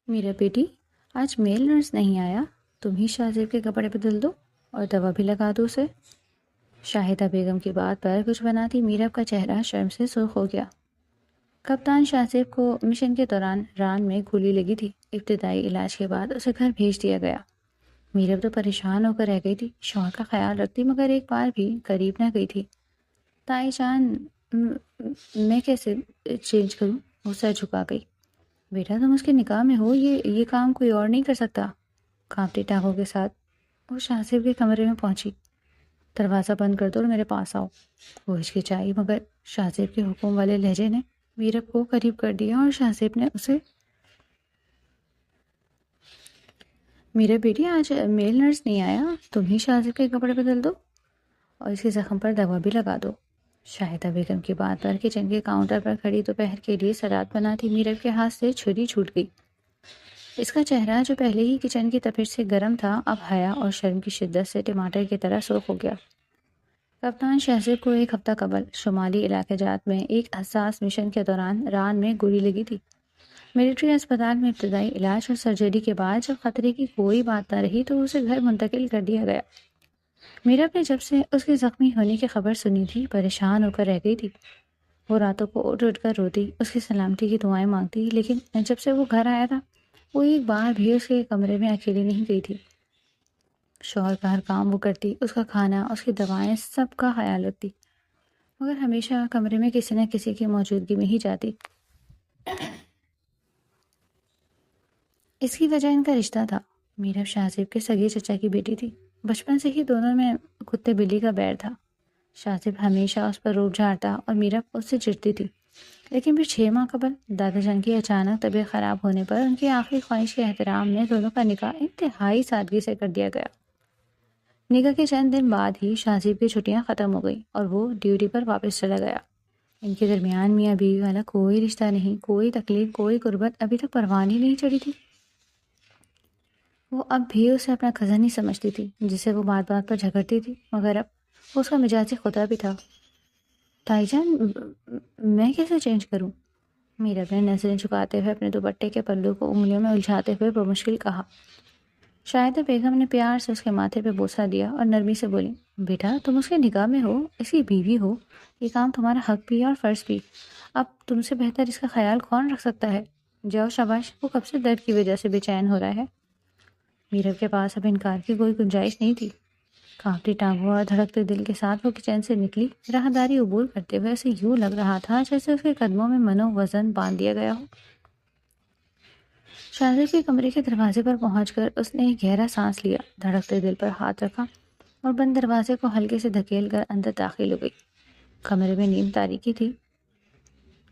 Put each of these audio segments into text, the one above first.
میرا بیٹی، آج میل نرس نہیں آیا، تم ہی شاہزیب کے کپڑے بدل دو اور دوا بھی لگا دو اسے۔ شاہدہ بیگم کی بات پر کچھ بناتی میرب کا چہرہ شرم سے سرخ ہو گیا۔ کپتان شاہزیب کو مشن کے دوران ران میں گولی لگی تھی۔ ابتدائی علاج کے بعد اسے گھر بھیج دیا گیا۔ میرب تو پریشان ہو کر رہ گئی تھی، شوہر کا خیال رکھتی مگر ایک بار بھی قریب نہ گئی تھی۔ تائی جان، میں کیسے چینج کروں؟ وہ سر جھکا گئی۔ بیٹا، تم اس کے نکاح میں ہو، یہ کام کوئی اور نہیں کر سکتا۔ کانپتی ٹانگوں کے ساتھ وہ شاہزیب کے کمرے میں پہنچی۔ دروازہ بند کر دو اور میرے پاس آؤ۔ وہ ہچکچائی مگر شاہزیب کے حکم والے لہجے نے میرب کو قریب کر دیا اور شاہزیب نے اسے میرا بیٹی، آج میل نرس نہیں آیا، تم ہی شاہزیب کے کپڑے بدل دو اور اس کے زخم پر دوا بھی لگا دو۔ شاہدہ بیگم کی بات پر کچن کے کاؤنٹر پر کھڑی دوپہر کے لیے سلاد بناتی میرب کے ہاتھ سے چھری چھوٹ گئی۔ اس کا چہرہ جو پہلے ہی کچن کی تپش سے گرم تھا، اب حیا اور شرم کی شدت سے ٹماٹر کی طرح سرخ ہو گیا۔ کپتان شاہزیب کو ایک ہفتہ قبل شمالی علاقے جات میں ایک حساس مشن کے دوران ران میں گولی لگی تھی۔ ملٹری اسپتال میں ابتدائی علاج اور سرجری کے بعد جب خطرے کی کوئی بات نہ رہی تو اسے گھر منتقل کر دیا گیا۔ میرب نے جب سے اس کے زخمی ہونے کی خبر سنی تھی پریشان ہو کر رہ گئی تھی۔ وہ راتوں کو اٹھ اٹھ کر روتی، اس کی سلامتی کی دعائیں مانگتی، لیکن جب سے وہ گھر آیا تھا وہ ایک بار بھی اس کے کمرے میں اکیلی نہیں گئی تھی۔ شوہر کا ہر کام وہ کرتی، اس کا کھانا، اس کی دوائیں، سب کا خیال رکھتی، مگر ہمیشہ کمرے میں کسی نہ کسی کی موجودگی میں ہی جاتی۔ اس کی وجہ ان کا رشتہ تھا۔ میرب شاہزیب کے سگے چچا کی بیٹی تھی۔ بچپن سے ہی دونوں میں کتے بلی کا بیڑ تھا۔ شاہزیب ہمیشہ اس پر روب جھاڑتا اور میرب اس سے چڑتی تھی، لیکن پھر 6 ماہ قبل دادا جان کی اچانک طبیعت خراب ہونے پر ان کی آخری خواہش کے احترام میں دونوں کا نکاح انتہائی سادگی سے کر دیا گیا۔ نکاح کے چند دن بعد ہی شاہزیب کی چھٹیاں ختم ہو گئی اور وہ ڈیوٹی پر واپس چلا گیا۔ ان کے درمیان میاں بیوی والا کوئی رشتہ نہیں، کوئی تکلیف، کوئی قربت ابھی تک پروان ہی نہیں چڑھی تھی۔ وہ اب بھی اسے اپنا کزن ہی سمجھتی تھی، جسے وہ بات بات پر جھگڑتی تھی، مگر اب وہ اس کا مزاج خدا بھی تھا۔ تائی جان، میں کیسے چینج کروں؟ میرب نے نظریں جھکاتے ہوئے اپنے دوپٹے کے پلو کو انگلیوں میں الجھاتے ہوئے بمشکل کہا۔ شاہدہ بیگم نے پیار سے اس کے ماتھے پہ بوسہ دیا اور نرمی سے بولی، بیٹا، تم اس کے نکاح میں ہو، اس کی بیوی ہو، یہ کام تمہارا حق بھی اور فرض بھی۔ اب تم سے بہتر اس کا خیال کون رکھ سکتا ہے؟ جاؤ، شاباش، وہ کب سے درد کی وجہ سے بے چین ہو رہا ہے۔ میرب کے پاس اب انکار کی کوئی گنجائش نہیں تھی۔ کانپتی ٹانگوں اور دھڑکتے دل کے ساتھ وہ کچن سے نکلی۔ راہداری عبور کرتے ہوئے اسے یوں لگ رہا تھا جیسے اس کے قدموں میں منو وزن باندھ دیا گیا ہو۔ شاہزیب کے کمرے کے دروازے پر پہنچ کر اس نے ایک گہرا سانس لیا، دھڑکتے دل پر ہاتھ رکھا اور بند دروازے کو ہلکے سے دھکیل کر اندر داخل ہو گئی۔ کمرے میں نیم تاریکی تھی،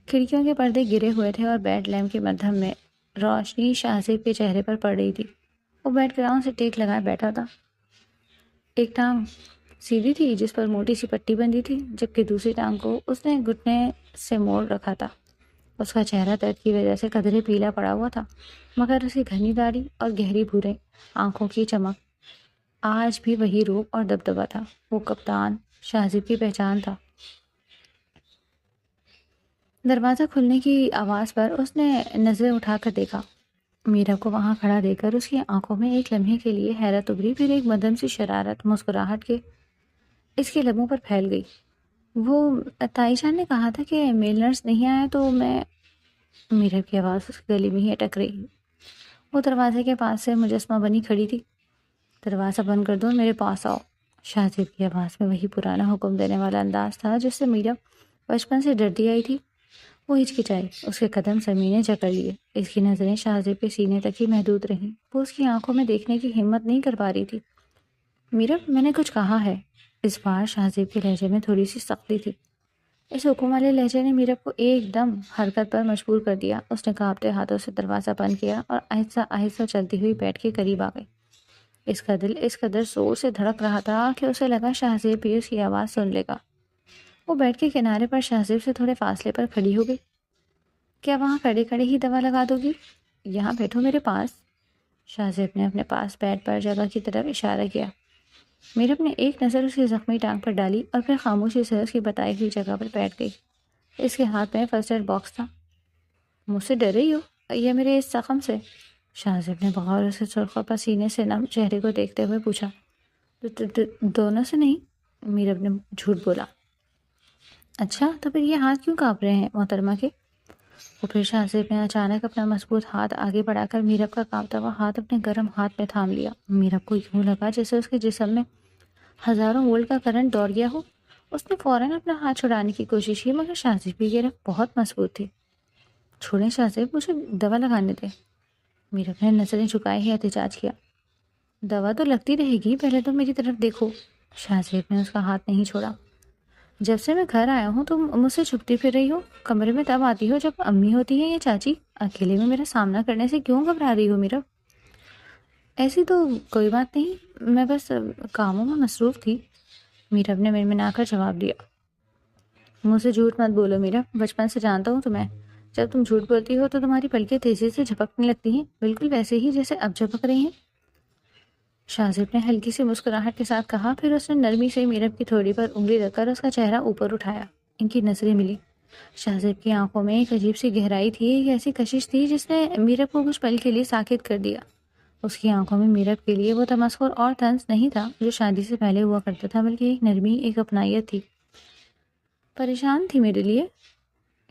کھڑکیوں کے پردے گرے ہوئے تھے اور بیڈ لیمپ کے مدھم میں روشنی شاہزیب کے چہرے پر پڑ رہی تھی۔ وہ بیڈ گراؤنڈ سے ٹیک لگائے بیٹھا تھا۔ ایک ٹانگ سیدھی تھی جس پر موٹی سی پٹی بندھی تھی، جبکہ دوسری ٹانگ کو اس نے گھٹنے سے موڑ رکھا تھا۔ اس کا چہرہ درد کی وجہ سے قدرے پیلا پڑا ہوا تھا، مگر اس کی گھنی داڑھی اور گہری بھورے آنکھوں کی چمک آج بھی وہی روپ اور دبدبا تھا۔ وہ کپتان شاہزیب کی پہچان تھا۔ دروازہ کھلنے کی آواز پر اس نے نظریں اٹھا کر دیکھا۔ میرب کو وہاں کھڑا دیکھ کر اس کی آنکھوں میں ایک لمحے کے لیے حیرت ابھری، پھر ایک مدھم سی شرارت مسکراہٹ کے اس کے لبوں پر پھیل گئی۔ وہ تائی جان نے کہا تھا کہ میل نرس نہیں آیا تو میں میرب کی آواز اس کے گلے میں ہی اٹک رہی۔ وہ دروازے کے پاس سے مجسمہ بنی کھڑی تھی۔ دروازہ بند کر دو، میرے پاس آؤ۔ شاہزیب کی آواز میں وہی پرانا حکم دینے والا انداز تھا جس سے میرب بچپن سے ڈرتی آئی تھی۔ وہ ہچکچائی، اس کے قدم زمین نے جکڑ لیے۔ اس کی نظریں شاہزیب کے سینے تک ہی محدود رہیں۔ وہ اس کی آنکھوں میں دیکھنے کی ہمت نہیں کر پا رہی تھی۔ میرب، میں نے کچھ کہا ہے۔ اس بار شاہزیب کے لہجے میں تھوڑی سی سختی تھی۔ اس حکم والے لہجے نے میرب کو ایک دم حرکت پر مجبور کر دیا۔ اس نے کانپتے ہاتھوں سے دروازہ بند کیا اور آہستہ آہستہ چلتی ہوئی بیڈ کے قریب آ گئی۔ اس کا دل اس قدر زور سے دھڑک رہا تھا کہ اسے لگا شاہزیب بھی اس کی آواز سن لے گا۔ وہ بیڈ کے کنارے پر شاہزیب سے تھوڑے فاصلے پر کھڑی ہو گئی۔ کیا وہاں کھڑے کھڑے ہی دوا لگا دو گی؟ یہاں بیٹھو میرے پاس۔ شاہزیب نے اپنے پاس بیڈ پر جگہ کی طرف اشارہ کیا۔ میرب نے ایک نظر اس کی زخمی ٹانگ پر ڈالی اور پھر خاموشی سے اس کی بتائی ہوئی جگہ پر بیٹھ گئی۔ اس کے ہاتھ میں فرسٹ ایڈ باکس تھا۔ مجھ سے ڈر رہی ہو یا میرے اس زخم سے؟ شاہزیب نے بغور سے سرخ پسینے سے نم چہرے کو دیکھتے ہوئے پوچھا۔ دونوں سے نہیں، میرب نے جھوٹ بولا۔ اچھا، تو پھر یہ ہاتھ کیوں کانپ رہے ہیں محترمہ کے؟ اور پھر شاہزیب نے اچانک اپنا مضبوط ہاتھ آگے بڑھا کر میرب کا کانپتا ہوا ہاتھ اپنے گرم ہاتھ میں تھام لیا۔ میرب کو یوں لگا جیسے اس کے جسم میں ہزاروں وولٹ کا کرنٹ دوڑ گیا ہو۔ اس نے فوراً اپنا ہاتھ چھڑانے کی کوشش کی، مگر شاہزیب کی گرفت بہت مضبوط تھی۔ چھوڑیں شاہزیب، مجھے دوا لگانے دیں۔ میرب نے نظریں جھکائے ہی احتجاج کیا۔ دوا تو لگتی رہے گی، پہلے تو میری طرف دیکھو۔ شاہزیب نے اس کا ہاتھ نہیں چھوڑا۔ جب سے میں گھر آیا ہوں تم مجھ سے چھپتی پھر رہی ہو، کمرے میں تب آتی ہو جب امی ہوتی ہیں یا چاچی، اکیلے میں میرا سامنا کرنے سے کیوں گھبرا رہی ہو میرا؟ ایسی تو کوئی بات نہیں، میں بس کاموں میں مصروف تھی، میرب نے منمنا کر جواب دیا۔ مجھ سے جھوٹ مت بولو میرب، بچپن سے جانتا ہوں تمہیں، جب تم جھوٹ بولتی ہو تو تمہاری پلکیں تیزی سے جھپکنے لگتی ہیں، بالکل ویسے ہی جیسے اب جھپک رہی ہیں۔ شاہزیب نے ہلکی سی مسکراہٹ کے ساتھ کہا، پھر اس نے نرمی سے میرب کی تھوڑی پر انگلی رکھ کر اس کا چہرہ اوپر اٹھایا۔ ان کی نظریں ملی۔ شاہزیب کی آنکھوں میں ایک عجیب سی گہرائی تھی، ایک ایسی کشش تھی جس نے میرب کو کچھ پل کے لیے ساکت کر دیا۔ اس کی آنکھوں میں میرب کے لیے وہ تمسخر اور طنز نہیں تھا جو شادی سے پہلے ہوا کرتا تھا، بلکہ ایک نرمی، ایک اپنائیت تھی۔ پریشان تھی میرے لیے؟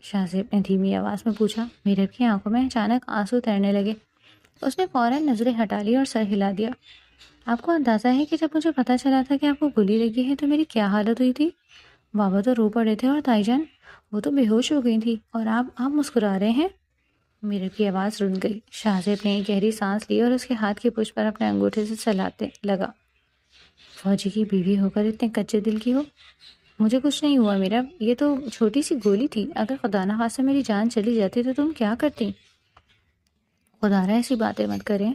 شاہزیب نے دھیمی آواز میں پوچھا۔ میرب کی آنکھوں میں اچانک آنسو تیرنے لگے۔ اس نے فوراً نظریں ہٹا لی اور سر ہلا دیا۔ آپ کو اندازہ ہے کہ جب مجھے پتہ چلا تھا کہ آپ کو گولی لگی ہے تو میری کیا حالت ہوئی تھی؟ بابا تو رو پڑے تھے اور تائی جان وہ تو بے ہوش ہو گئی تھی، اور آپ مسکرا رہے ہیں؟ میرب کی آواز رن گئی۔ شاہزیب نے ایک گہری سانس لی اور اس کے ہاتھ کی پشت پر اپنے انگوٹھے سے چلاتے لگا۔ فوجی کی بیوی ہو کر اتنے کچے دل کی ہو؟ مجھے کچھ نہیں ہوا میرب، یہ تو چھوٹی سی گولی تھی، اگر خدا نہ خواستہ میری جان چلی جاتی تو تم کیا کرتی؟ خدا رہا ایسی باتیں مت کریں۔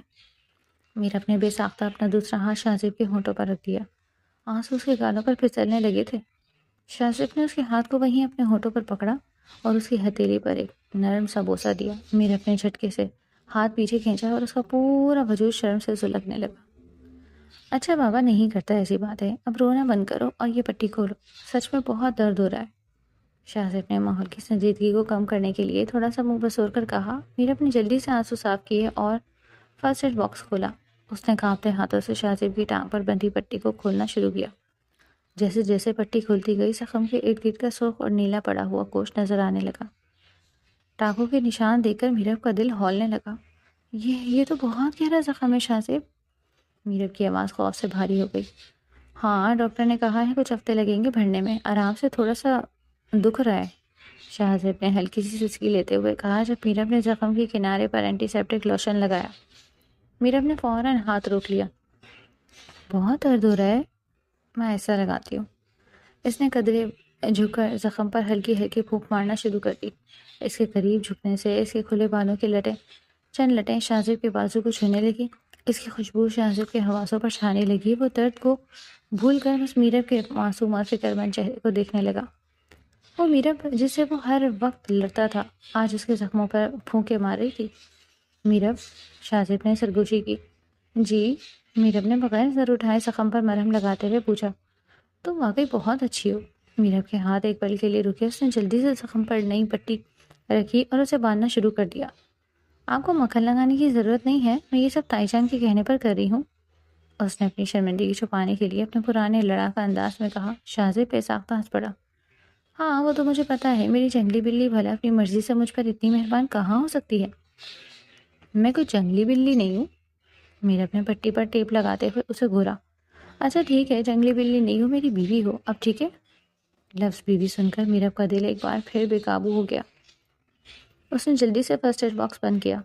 میرب نے بے ساختہ اپنا دوسرا ہاتھ شاہزیب کے ہونٹوں پر رکھ دیا۔ آنسو اس کے گالوں پر پھسلنے لگے تھے۔ شاہزیب نے اس کے ہاتھ کو وہیں اپنے ہونٹوں پر پکڑا اور اس کی ہتھیلی پر ایک نرم سا بوسہ دیا۔ میرب نے جھٹکے سے ہاتھ پیچھے کھینچا اور اس کا پورا وجود شرم سے سلگنے لگا۔ اچھا بابا نہیں کرتا ایسی باتیں، اب رونا بند کرو اور یہ پٹی کھولو، سچ میں بہت درد ہو رہا ہے۔ شاہزیب نے ماحول کی سنجیدگی کو کم کرنے کے لیے تھوڑا سا منہ بسور کر کہا۔ میرب نے جلدی سے آنسو صاف کیے اور فرسٹ ایڈ باکس کھولا۔ اس نے کانپتے ہاتھوں سے شاہزیب کی ٹانگ پر بندھی پٹی کو کھولنا شروع کیا۔ جیسے جیسے پٹی کھلتی گئی، زخم کے ارد گرد کا سرخ اور نیلا پڑا ہوا گوشت نظر آنے لگا۔ ٹانگوں کے نشان دیکھ کر میرب کا دل ہولنے لگا۔ یہ تو بہت گہرا زخم ہے شاہزیب۔ میرب کی آواز خوف سے بھاری ہو گئی۔ ہاں، ڈاکٹر نے کہا ہے کچھ ہفتے لگیں گے بڑھنے میں، آرام سے، تھوڑا سا دکھ رہا ہے۔ شاہزیب نے ہلکی سی سسکی لیتے ہوئے کہا جب میرب نے زخم کے کنارے پر اینٹی سیپٹک لوشن لگایا۔ میرب نے فوراً ہاتھ روک لیا۔ بہت درد ہو رہا ہے، میں ایسا لگاتی ہوں۔ اس نے قدرے جھک کر زخم پر ہلکی ہلکی پھونک مارنا شروع کر دی۔ اس کے قریب جھکنے سے اس کے کھلے بالوں کی چند لٹیں شاہزیب کے بازو کو چھونے لگی۔ اس کی خوشبو شاہزیب کے حواسوں پر چھانے لگی۔ وہ درد کو بھول کر بس میرب کے معصوم اور فکر مند چہرے کو دیکھنے لگا۔ وہ میرب جس سے وہ ہر وقت لڑتا تھا آج اس کے زخموں پر پھونکے مار رہی تھی۔ میرب، شاہزیب نے سرگوشی کی۔ جی، میرب نے بغیر سر اٹھائے زخم پر مرہم لگاتے ہوئے پوچھا۔ تم واقعی بہت اچھی ہو۔ میرب کے ہاتھ ایک پل کے لیے رکے۔ اس نے جلدی سے زخم پر نئی پٹی رکھی اور اسے باندھنا شروع کر دیا۔ آپ کو مکھن لگانے کی ضرورت نہیں ہے، میں یہ سب تائی جان کے کہنے پر کر رہی ہوں، اس نے اپنی شرمندگی چھپانے کے لیے اپنے پرانے لڑاکا انداز میں کہا۔ شاہزیب بے ساختہ ہنس پڑا۔ ہاں، وہ تو مجھے پتا ہے، میری جنگلی بلی بھلا اپنی مرضی سے مجھ پر اتنی مہربان کہاں ہو سکتی ہے؟ میں کوئی جنگلی بلی نہیں ہوں۔ میرب نے پٹی پر ٹیپ لگاتے ہوئے اسے گھورا۔ اچھا ٹھیک ہے، جنگلی بلی نہیں ہو، میری بیوی ہو، اب ٹھیک ہے؟ لفظ بیوی سن کر میرب کا دل ایک بار پھر بے قابو ہو گیا۔ اس نے جلدی سے فرسٹ ایڈ باکس بند کیا۔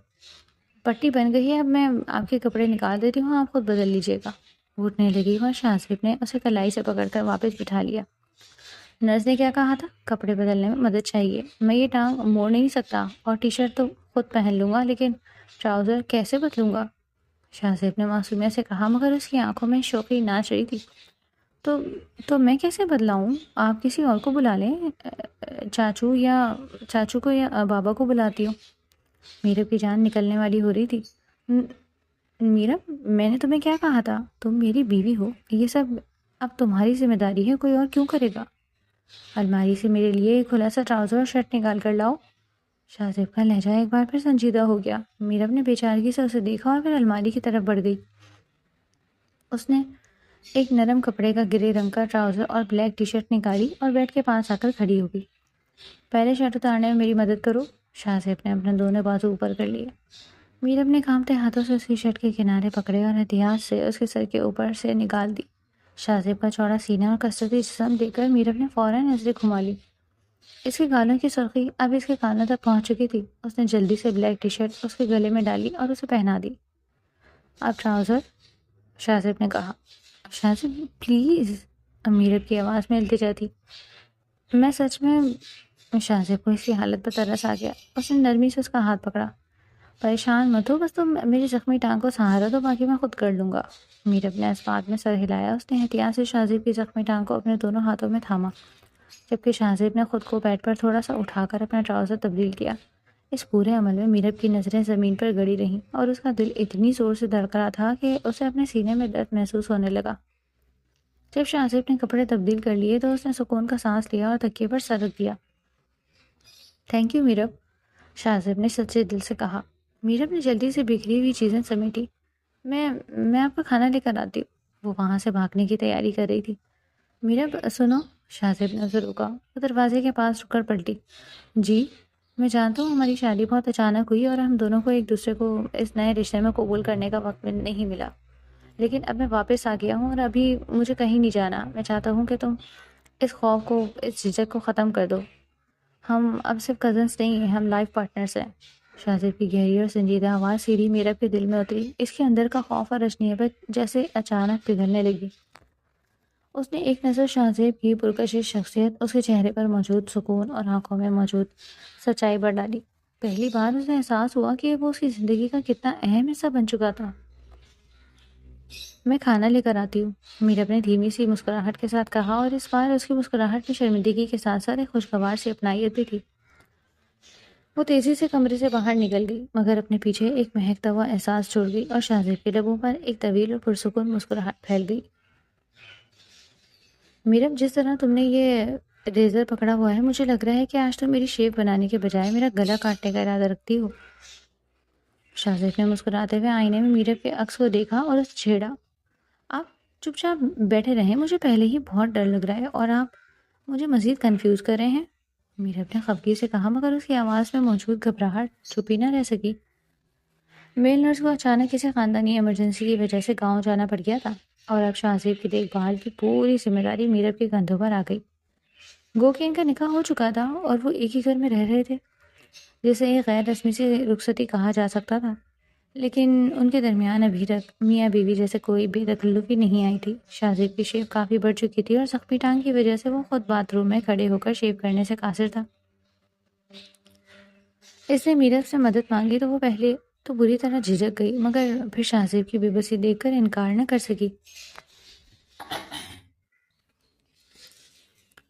پٹی بن گئی ہے، اب میں آپ کے کپڑے نکال دیتی ہوں، آپ خود بدل لیجیے گا۔ وہ اٹھنے لگی اور شاہزیب نے اسے کلائی سے پکڑ کر واپس بٹھا لیا۔ نرس نے کیا کہا تھا؟ کپڑے بدلنے میں مدد چاہیے۔ میں یہ ٹانگ موڑ نہیں سکتا اور ٹی شرٹ تو خود پہن لوں گا، لیکن ٹراؤزر کیسے بدلوں گا؟ شاہزیب نے معصومیت سے کہا، مگر اس کی آنکھوں میں شوقی ناچ رہی تھی۔ تو میں کیسے بدلاؤں؟ آپ کسی اور کو بلا لیں، چاچو کو یا بابا کو بلاتی ہوں۔ میرب کی جان نکلنے والی ہو رہی تھی۔ میرب، میں نے تمہیں کیا کہا تھا؟ تم میری بیوی ہو، یہ سب اب تمہاری ذمہ داری ہے، کوئی اور کیوں کرے گا؟ الماری سے میرے لیے ایک کھلا سا ٹراؤزر اور شرٹ نکال کر لاؤ۔ شاہزیب کا لہجہ ایک بار پھر سنجیدہ ہو گیا۔ میرب نے بے چارگی سے اسے دیکھا اور پھر الماری کی طرف بڑھ گئی۔ اس نے ایک نرم کپڑے کا گرے رنگ کا ٹراؤزر اور بلیک ٹی شرٹ نکالی اور بیڈ کے پاس آ کر کھڑی ہو گئی۔ پہلے شرٹ اتارنے میں میری مدد کرو۔ شاہزیب نے اپنے دونوں بازو اوپر کر لیے۔ میرب نے کانپتے ہاتھوں سے اس کی شرٹ کے کنارے پکڑے اور احتیاط سے اس کے سر کے اوپر سے نکال دی۔ شاہزیب کا چوڑا سینہ اور کثرتی جسم دیکھ کر میرب نے فوراً نظریں گھما لی۔ اس کے گالوں کی سرخی اب اس کے کانوں تک پہنچ چکی تھی۔ اس نے جلدی سے بلیک ٹی شرٹ اس کے گلے میں ڈالی اور اسے پہنا دی۔ اب ٹراؤزر، شاہزیب نے کہا۔ شاہزیب پلیز، میرب کی آواز میں التجا تھی۔ میں سچ میں، شاہزیب کو اس کی حالت پر ترس آ گیا۔ اس نے نرمی سے اس کا ہاتھ پکڑا۔ پریشان مت ہو، بس تم میری زخمی ٹانگ کو سہارا دو، باقی میں خود کر لوں گا۔ میرب نے اس بات میں سر ہلایا۔ اس نے احتیاط سے شاہزیب کی زخمی ٹانگ کو اپنے دونوں ہاتھوں میں تھاما، جبکہ شاہزیب نے خود کو بیڈ پر تھوڑا سا اٹھا کر اپنا ٹراؤزر تبدیل کیا۔ اس پورے عمل میں میرب کی نظریں زمین پر گڑی رہیں اور اس کا دل اتنی زور سے دھڑک رہا تھا کہ اسے اپنے سینے میں درد محسوس ہونے لگا۔ جب شاہزیب نے کپڑے تبدیل کر لیے تو اس نے سکون کا سانس لیا اور تکیے پر سر رکھ دیا۔ تھینک یو میرب، شاہزیب نے سچے دل سے کہا۔ میرب نے جلدی سے بکھری ہوئی چیزیں سمیٹی۔ میں آپ کا کھانا لے کر آتی ہوں۔ وہ وہاں سے بھاگنے کی تیاری کر رہی تھی۔ میرب سنو، شاہزیب نے اسے روکا۔ وہ دروازے کے پاس رک کر پلٹی۔ جی، میں جانتا ہوں ہماری شادی بہت اچانک ہوئی اور ہم دونوں کو ایک دوسرے کو اس نئے رشتے میں قبول کرنے کا وقت نہیں ملا، لیکن اب میں واپس آ گیا ہوں اور ابھی مجھے کہیں نہیں جانا۔ میں چاہتا ہوں کہ تم اس خوف کو، اس جھجک کو ختم کر دو۔ ہم اب صرف کزنس نہیں ہیں، ہم لائف پارٹنرز ہیں۔ شاہزیب کی گہری اور سنجیدہ آواز سیدھی میرب کے دل میں اتری۔ اس کے اندر کا خوف اور اجنبیت جیسے اچانک پگھلنے لگی۔ اس نے ایک نظر شاہزیب کی پرکشش شخصیت، اس کے چہرے پر موجود سکون اور آنکھوں میں موجود سچائی پر ڈالی۔ پہلی بار اسے احساس ہوا کہ وہ اس کی زندگی کا کتنا اہم حصہ بن چکا تھا۔ میں کھانا لے کر آتی ہوں، میرب نے دھیمی سی مسکراہٹ کے ساتھ کہا، اور اس بار اس کی مسکراہٹ میں شرمندگی کے ساتھ ساتھ ایک خوشگوار سی اپنائیت بھی تھی۔ وہ تیزی سے کمرے سے باہر نکل گئی، مگر اپنے پیچھے ایک مہکتا ہوا احساس چھوڑ گئی، اور شاہزیب کے لبوں پر ایک طویل اور پرسکون مسکراہٹ پھیل گئی۔ میرب، جس طرح تم نے یہ ریزر پکڑا ہوا ہے، مجھے لگ رہا ہے کہ آج تم میری شیپ بنانے کے بجائے میرا گلا کاٹنے کا ارادہ رکھتی ہو۔ شاہزیب نے مسکراتے ہوئے آئینے میں میرب کے عکس کو دیکھا اور اسے چھیڑا۔ آپ چپ چاپ بیٹھے رہیں، مجھے پہلے ہی بہت ڈر لگ رہا ہے اور آپ مجھے مزید کنفیوز کر رہے ہیں، میرب نے خفگی سے کہا، مگر اس کی آواز میں موجود گھبراہٹ چھپی نہ رہ سکی۔ میل نرس کو اچانک کسی خاندانی ایمرجنسی کی وجہ سے گاؤں جانا پڑ گیا تھا، اور اب شاہزیب کی دیکھ بھال کی پوری ذمہ داری میرب کے کندھوں پر آ گئی۔ گو کہ ان کا نکاح ہو چکا تھا اور وہ ایک ہی گھر میں رہ رہے تھے، جسے ایک غیر رسمی سی رخصتی کہا جا سکتا تھا، لیکن ان کے درمیان ابھی تک میاں بیوی جیسے کوئی بے تکلفی نہیں آئی تھی۔ شاہزیب کی شیپ کافی بڑھ چکی تھی اور زخمی ٹانگ کی وجہ سے وہ خود باتھ روم میں کھڑے ہو کر شیپ کرنے سے قاصر تھا۔ اس نے میرب سے مدد مانگی تو وہ پہلے تو بری طرح جھجک گئی، مگر پھر شاہزیب کی بے بسی دیکھ کر انکار نہ کر سکی۔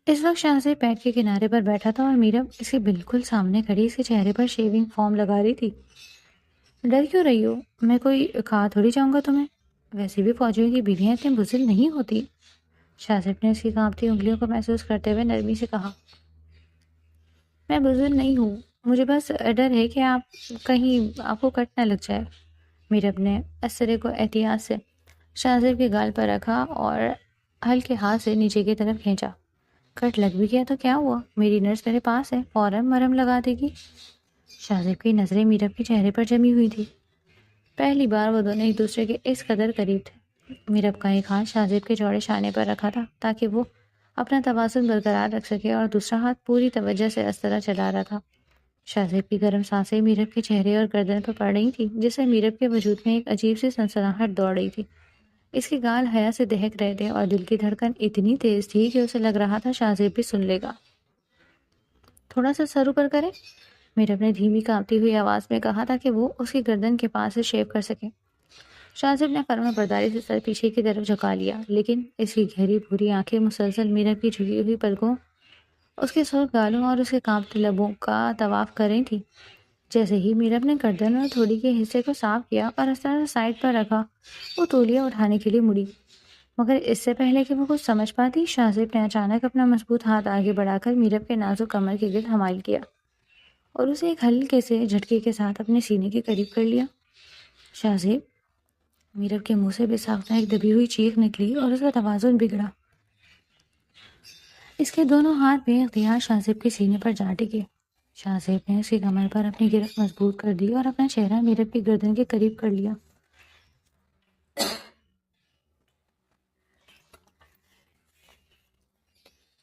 اس وقت شاہزیب بیڈ کے کنارے پر بیٹھا تھا اور میرب اس کے بالکل سامنے کھڑی اس کے چہرے پر شیونگ فوم لگا رہی تھی۔ ڈر کیوں رہی ہو؟ میں کوئی کھا تھوڑی جاؤں گا تمہیں، ویسے بھی فوجیوں کی بیویاں اتنی بزدل نہیں ہوتی۔ شاہزیب نے اس کی کانپتی انگلیوں کو محسوس کرتے ہوئے نرمی سے کہا، میں بزدل نہیں ہوں، مجھے بس ڈر ہے کہ کہیں آپ کو کٹ نہ لگ جائے۔ میرب نے اسرے کو احتیاط سے شاہزیب کے گال پر رکھا اور ہلکے ہاتھ سے نیچے کی طرف کھینچا۔ کٹ لگ بھی گیا تو کیا ہوا، میری نرس میرے پاس ہے، فوراً مرہم لگا دے گی۔ شاہزیب کی نظریں میرب کے چہرے پر جمی ہوئی تھی۔ پہلی بار وہ دونوں ایک دوسرے کے اس قدر قریب تھے۔ میرب کا ایک ہاتھ شاہزیب کے چوڑے شانے پر رکھا تھا تاکہ وہ اپنا توازن برقرار رکھ سکے، اور دوسرا ہاتھ پوری توجہ سے اس طرح چلا رہا تھا۔ شاہزیب کی گرم سانسیں میرب کے چہرے اور گردن پر پڑ رہی تھیں، جس سے میرب کے وجود میں ایک عجیب سی سنسناہٹ دوڑ رہی تھی۔ اس کے گال حیا سے دہک رہے تھے اور دل کی دھڑکن اتنی تیز تھی کہ اسے لگ رہا تھا شاہزیب بھی سن لے گا۔ تھوڑا سا سر اوپر کرے، میرب نے دھیمی کانپتی ہوئی آواز میں کہا تاکہ وہ اس کی گردن کے پاس سے شیو کر سکے۔ شاہزیب نے فرما برداری سے سر پیچھے کی طرف جھکا لیا، لیکن اس کی گہری بھوری آنکھیں مسلسل میرب کی جھکی ہوئی پلکوں، اس کے سرخ گالوں اور اس کے کانپتے لبوں کا طواف کر رہی تھی۔ جیسے ہی میرب نے گردن اور تھوڑی کے حصے کو صاف کیا اور اس طرح سائڈ پر رکھا، وہ تولیہ اٹھانے کے لیے مڑی، مگر اس سے پہلے کہ وہ کچھ سمجھ پاتی، شاہزیب نے اچانک اپنا مضبوط ہاتھ آگے بڑھا کر میرب کے نازک کمر کے گرد حمائل کیا اور اسے ایک ہلکے سے جھٹکے کے ساتھ اپنے سینے کے قریب کر لیا۔ شاہ زیب، میرب کے منہ سے بے ساختہ ایک دبی ہوئی چیخ نکلی اور اس کا توازن بگڑا۔ اس کے دونوں ہاتھ بے اختیار شاہ زیب کے سینے پر جا ٹکے۔ شاہ زیب نے اس کی کمر پر اپنی گرفت مضبوط کر دی اور اپنا چہرہ میرب کی گردن کے قریب کر لیا۔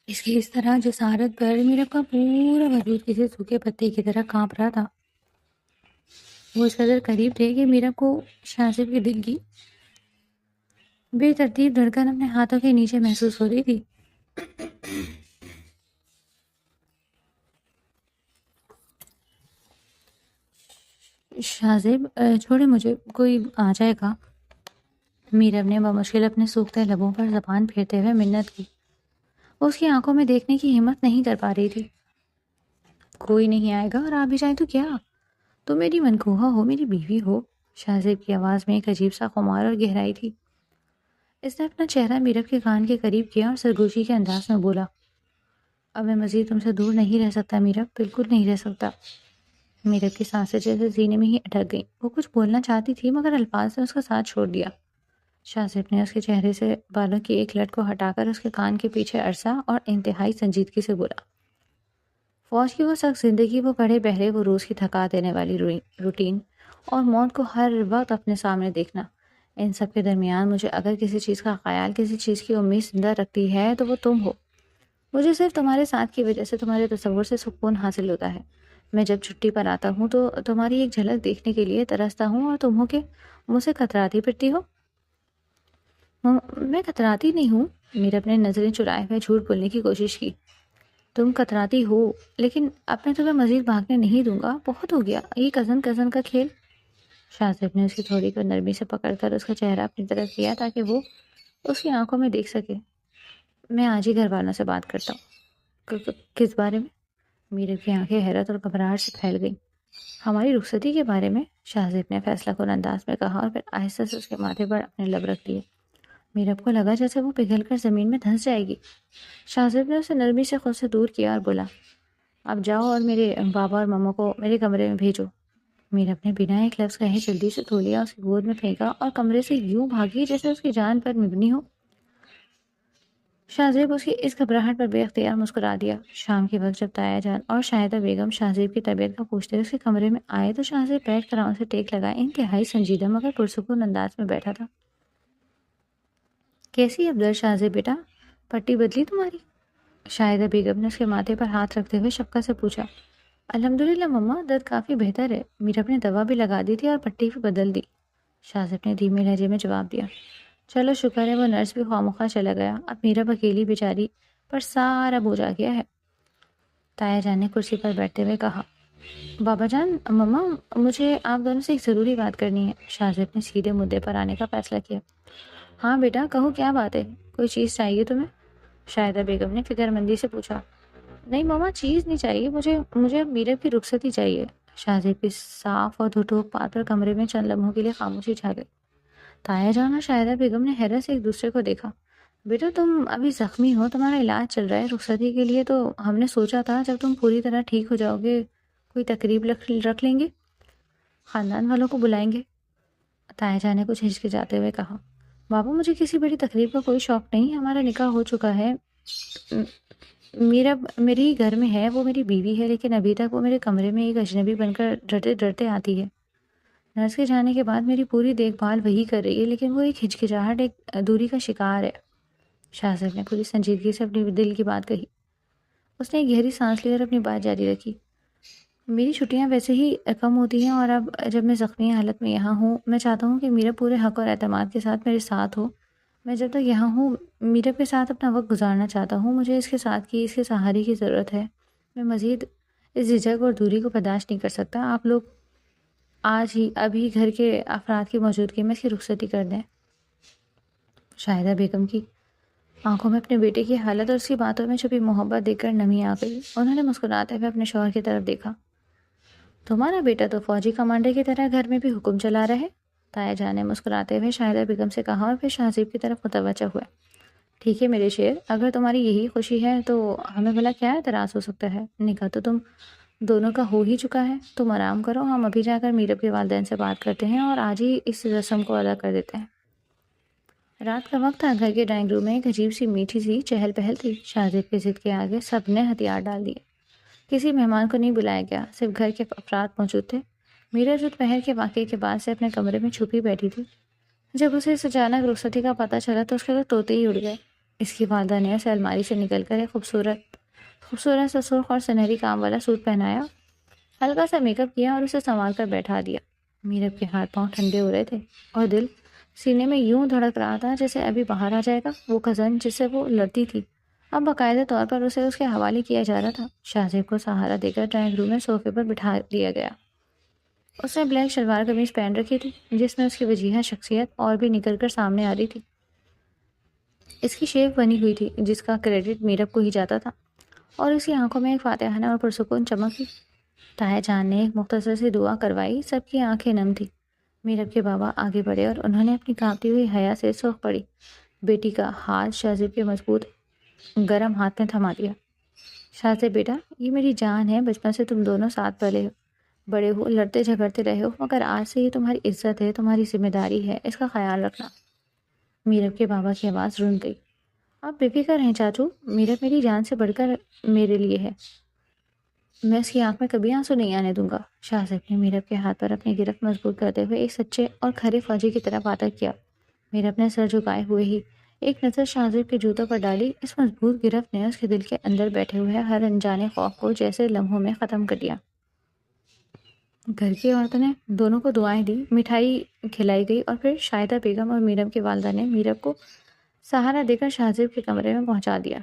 اس کی اس طرح جسارت پر میرب کا پورا وجود کسی سوکھے پتے کی طرح کانپ رہا تھا۔ وہ اس قدر قریب تھے کہ میرب کو شاہ زیب کے دل کی بے ترتیب دھڑکن اپنے ہاتھوں کے نیچے محسوس ہو رہی تھی۔ شاہ زیب، چھوڑے مجھے، کوئی آ جائے گا۔ میرب نے بمشکل اپنے سوکھتے لبوں پر زبان پھیرتے ہوئے منت کی۔ وہ اس کی آنکھوں میں دیکھنے کی ہمت نہیں کر پا رہی تھی۔ کوئی نہیں آئے گا، اور آ بھی جائے تو کیا؟ تو میری منکوہا ہو، میری بیوی ہو۔ شاہ زیب کی آواز میں ایک عجیب سا خمار اور گہرائی تھی۔ اس نے اپنا چہرہ میرب کے کان کے قریب کیا اور سرگوشی کے انداز میں بولا، اب میں مزید تم سے دور نہیں رہ سکتا میرب، بالکل نہیں رہ سکتا۔ میرب کی سانسیں جیسے سینے میں ہی اٹک گئیں۔ وہ کچھ بولنا چاہتی تھی مگر الفاظ نے اس کا ساتھ چھوڑ دیا۔ شاہ زیب نے اس کے چہرے سے بالوں کی ایک لٹ کو ہٹا کر اس کے کان کے پیچھے عرصہ اور انتہائی سنجیدگی سے بولا، فوج کی وہ سخت زندگی، وہ پڑھے بہرے، وہ روز کی تھکا دینے والی روٹین اور موت کو ہر وقت اپنے سامنے دیکھنا، ان سب کے درمیان مجھے اگر کسی چیز کا خیال، کسی چیز کی امید زندہ رکھتی ہے تو وہ تم ہو۔ مجھے صرف تمہارے ساتھ کی وجہ سے، تمہارے تصور سے سکون حاصل ہوتا ہے۔ میں جب چھٹی پر آتا ہوں تو تمہاری ایک جھلک دیکھنے کے لیے ترستا ہوں، اور تم ہو کہ مجھ سے کتراتی پھرتی ہو۔ میں کتراتی نہیں ہوں۔ میرے اپنے نظریں چرائے ہوئے جھوٹ بولنے کی کوشش کی۔ تم کتراتی ہو، لیکن اب میں تمہیں مزید بھاگنے نہیں دوں گا، بہت ہو گیا یہ کزن کزن کا کھیل۔ شاہ زیب نے اس کی تھوڑی کو نرمی سے پکڑ کر اس کا چہرہ اپنی طرف کیا تاکہ وہ اس کی آنکھوں میں دیکھ سکے۔ میں آج ہی گھر والوں سے بات کرتا ہوں۔ کس بارے میں؟ میرب کی آنکھیں حیرت اور گھبراہٹ سے پھیل گئیں۔ ہماری رخصتی کے بارے میں، شاہ زیب نے فیصلہ کن انداز میں کہا اور پھر آہستہ سے اس کے ماتھے پر اپنے لب رکھ دیے۔ میرب کو لگا جیسے وہ پگھل کر زمین میں دھنس جائے گی۔ شاہ زیب نے اسے نرمی سے خود سے دور کیا اور بولا، اب جاؤ اور میرے بابا اور مما کو میرے کمرے میں بھیجو۔ میرب نے بنا ایک لفظ کہے جلدی سے دھو لیا، اس کی گود میں پھینکا اور کمرے سے یوں بھاگی جیسے اس کی جان پر مبنی ہو۔ شاہ زیب اس کی اس گھبراہٹ پر بے اختیار مسکرا دیا۔ شام کے وقت جب تایا جان اور شاہدہ بیگم شاہ زیب کی طبیعت کا پوچھتے اس کے کمرے میں آئے تو شاہ زیب بیٹھ کر آنکھوں سے ٹیک لگائے انتہائی سنجیدہ مگر پرسکون انداز میں بیٹھا تھا۔ کیسی افضل شاہ زیب بیٹا، پٹی بدلی تمہاری؟ شاہدہ بیگم نے اس کے ماتھے پر ہاتھ رکھتے ہوئے شفقت سے پوچھا۔ الحمدللہ مما، درد کافی بہتر ہے، میرب نے دوا بھی لگا دی تھی اور پٹی بھی بدل دی، شاہ زیب نے دھیمے لہجے میں جواب دیا۔ چلو شکر ہے وہ نرس بھی خواہ چلا گیا، اب میرب اکیلی بیچاری پر سارا بوجھ آ گیا ہے۔ تایا جان نے کرسی پر بیٹھتے ہوئے کہا، بابا جان، مما، مجھے آپ دونوں سے ایک ضروری بات کرنی ہے۔ شاہ زیب نے سیدھے مدعے پر آنے کا فیصلہ کیا۔ ہاں بیٹا کہو، کیا بات ہے؟ کوئی چیز چاہیے تمہیں؟ شاہدہ بیگم نے فکر مندی سے پوچھا۔ نہیں مما، چیز نہیں چاہیے، مجھے اب میرب کی رخصتی چاہیے۔ شاہ زیب کی صاف اور دھٹوک بات پر کمرے میں چند لمحوں کے لیے خاموشی چھا گئی۔ تایا جان اور شاہدہ بیگم نے حیرت سے ایک دوسرے کو دیکھا۔ بیٹا تم ابھی زخمی ہو، تمہارا علاج چل رہا ہے، رخصتی کے لیے تو ہم نے سوچا تھا جب تم پوری طرح ٹھیک ہو جاؤ گے کوئی تقریب رکھ لیں گے، خاندان والوں کو بلائیں گے۔ تایا جان نے کچھ ہچکچاتے ہوئے کہا، بابا مجھے کسی بڑی تقریب کا کوئی شوق نہیں، ہمارا نکاح ہو چکا ہے، میری گھر میں ہے، وہ میری بیوی ہے، لیکن ابھی تک وہ میرے کمرے میں ایک اجنبی بن کر ڈرتے ڈرتے آتی ہے۔ نرس کے جانے کے بعد میری پوری دیکھ بھال وہی کر رہی ہے، لیکن وہ ایک ہچکچاہٹ، ایک دوری کا شکار ہے۔ شاہ زیب نے پوری سنجیدگی سے اپنی دل کی بات کہی۔ اس نے ایک گہری سانس لی اور اپنی بات جاری رکھی۔ میری چھٹیاں ویسے ہی کم ہوتی ہیں، اور اب جب میں زخمی حالت میں یہاں ہوں، میں چاہتا ہوں کہ میرا پورے حق اور اعتماد کے ساتھ میرے ساتھ ہو۔ میں جب تک یہاں ہوں میرب کے ساتھ اپنا وقت گزارنا چاہتا ہوں، مجھے اس کے ساتھ کی، اس کے سہارے کی ضرورت ہے۔ میں مزید اس جھجک اور دوری کو برداشت نہیں کر سکتا۔ آپ لوگ آج ہی ابھی گھر کے افراد کی موجودگی میں اس کی رخصتی کر دیں۔ شاہدہ بیگم کی آنکھوں میں اپنے بیٹے کی حالت اور اس کی باتوں میں چھپی محبت دیکھ کر نمی آ گئی۔ انہوں نے مسکراتے ہوئے اپنے شوہر کی طرف دیکھا۔ تمہارا بیٹا تو فوجی کمانڈر کی طرح گھر میں بھی حکم چلا رہے، تایا جان نے مسکراتے ہوئے شاہدہ بیگم سے کہا اور پھر شاہ زیب کی طرف متوجہ ہوئے۔ ٹھیک ہے میرے شیر، اگر تمہاری یہی خوشی ہے تو ہمیں بھلا کیا اعتراض ہو سکتا ہے، نکاح تو تم دونوں کا ہو ہی چکا ہے، تم آرام کرو، ہم ابھی جا کر میرب کے والدین سے بات کرتے ہیں اور آج ہی اس رسم کو ادا کر دیتے ہیں۔ رات کا وقت تھا، گھر کے ڈرائنگ روم میں ایک عجیب سی میٹھی سی چہل پہل تھی۔ شاہزیب کی ضد کے آگے سب نے ہتھیار ڈال دیے۔ کسی مہمان کو نہیں بلایا گیا، صرف گھر کے افراد موجود تھے۔ میرا جو دوپہر کے واقعے کے بعد سے اپنے کمرے میں چھپی بیٹھی تھی، جب اسے اس اچانک رخصتی کا پتہ چلا تو اس کے تو طوطے ہی اڑ گئے۔ اس کی والدہ نے اسے الماری سے نکل کر ایک خوبصورت سا سرخ اور سنہری کام والا سوٹ پہنایا، ہلکا سا میک اپ کیا اور اسے سنبھال کر بیٹھا دیا۔ میرب کے ہاتھ پاؤں ٹھنڈے ہو رہے تھے اور دل سینے میں یوں دھڑک رہا تھا جیسے ابھی باہر آ جائے گا۔ وہ کزن جس سے وہ لڑتی تھی اب باقاعدہ طور پر اسے اس کے حوالے کیا جا رہا تھا۔ شاہزیب کو سہارا دے کر ڈرائنگ روم میں صوفے پر بٹھا دیا گیا۔ اس نے بلیک شلوار قمیض پہن رکھی تھی جس میں اس کی وجیہہ شخصیت اور بھی نکل کر سامنے آ رہی تھی۔ اس کی شیو بنی ہوئی تھی جس کا کریڈٹ میرب کو ہی جاتا تھا، اور اس کی آنکھوں میں ایک فاتحانہ اور پرسکون چمک تھی۔ تایا جان نے ایک مختصر سی دعا کروائی، سب کی آنکھیں نم تھی۔ میرب کے بابا آگے بڑھے اور انہوں نے اپنی کانپتی ہوئی حیا سے سرخ پڑی بیٹی کا ہاتھ شاہزیب کے مضبوط گرم ہاتھ میں تھما دیا۔ شاہزیب بیٹا، یہ میری جان ہے، بچپن سے تم دونوں ساتھ بڑے ہو، لڑتے جھگڑتے رہے ہو، مگر آج سے یہ تمہاری عزت ہے، تمہاری ذمہ داری ہے، اس کا خیال رکھنا۔ میرب کے بابا کی آواز رون گئی۔ آپ بے فکر ہیں چاچو، میرب میری جان سے بڑھ کر میرے لیے ہے، میں اس کی آنکھ میں کبھی آنسو نہیں آنے دوں گا۔ شاہزیب نے میرب کے ہاتھ پر اپنی گرفت مضبوط کرتے ہوئے ایک سچے اور کھرے فوجی کی طرح باتیں کیا۔ میرب نے سر جھکائے ہوئے ہی ایک نظر شاہزیب کے جوتوں پر ڈالی۔ اس مضبوط گرفت نے اس کے دل کے اندر بیٹھے ہوئے ہر انجانے خوف کو جیسے لمحوں میں ختم کر دیا۔ گھر کی عورتوں نے دونوں کو دعائیں دی، مٹھائی کھلائی گئی اور پھر شاہدہ بیگم اور میرب کی والدہ نے میرب کو سہارا دے کر شاہزیب کے کمرے میں پہنچا دیا۔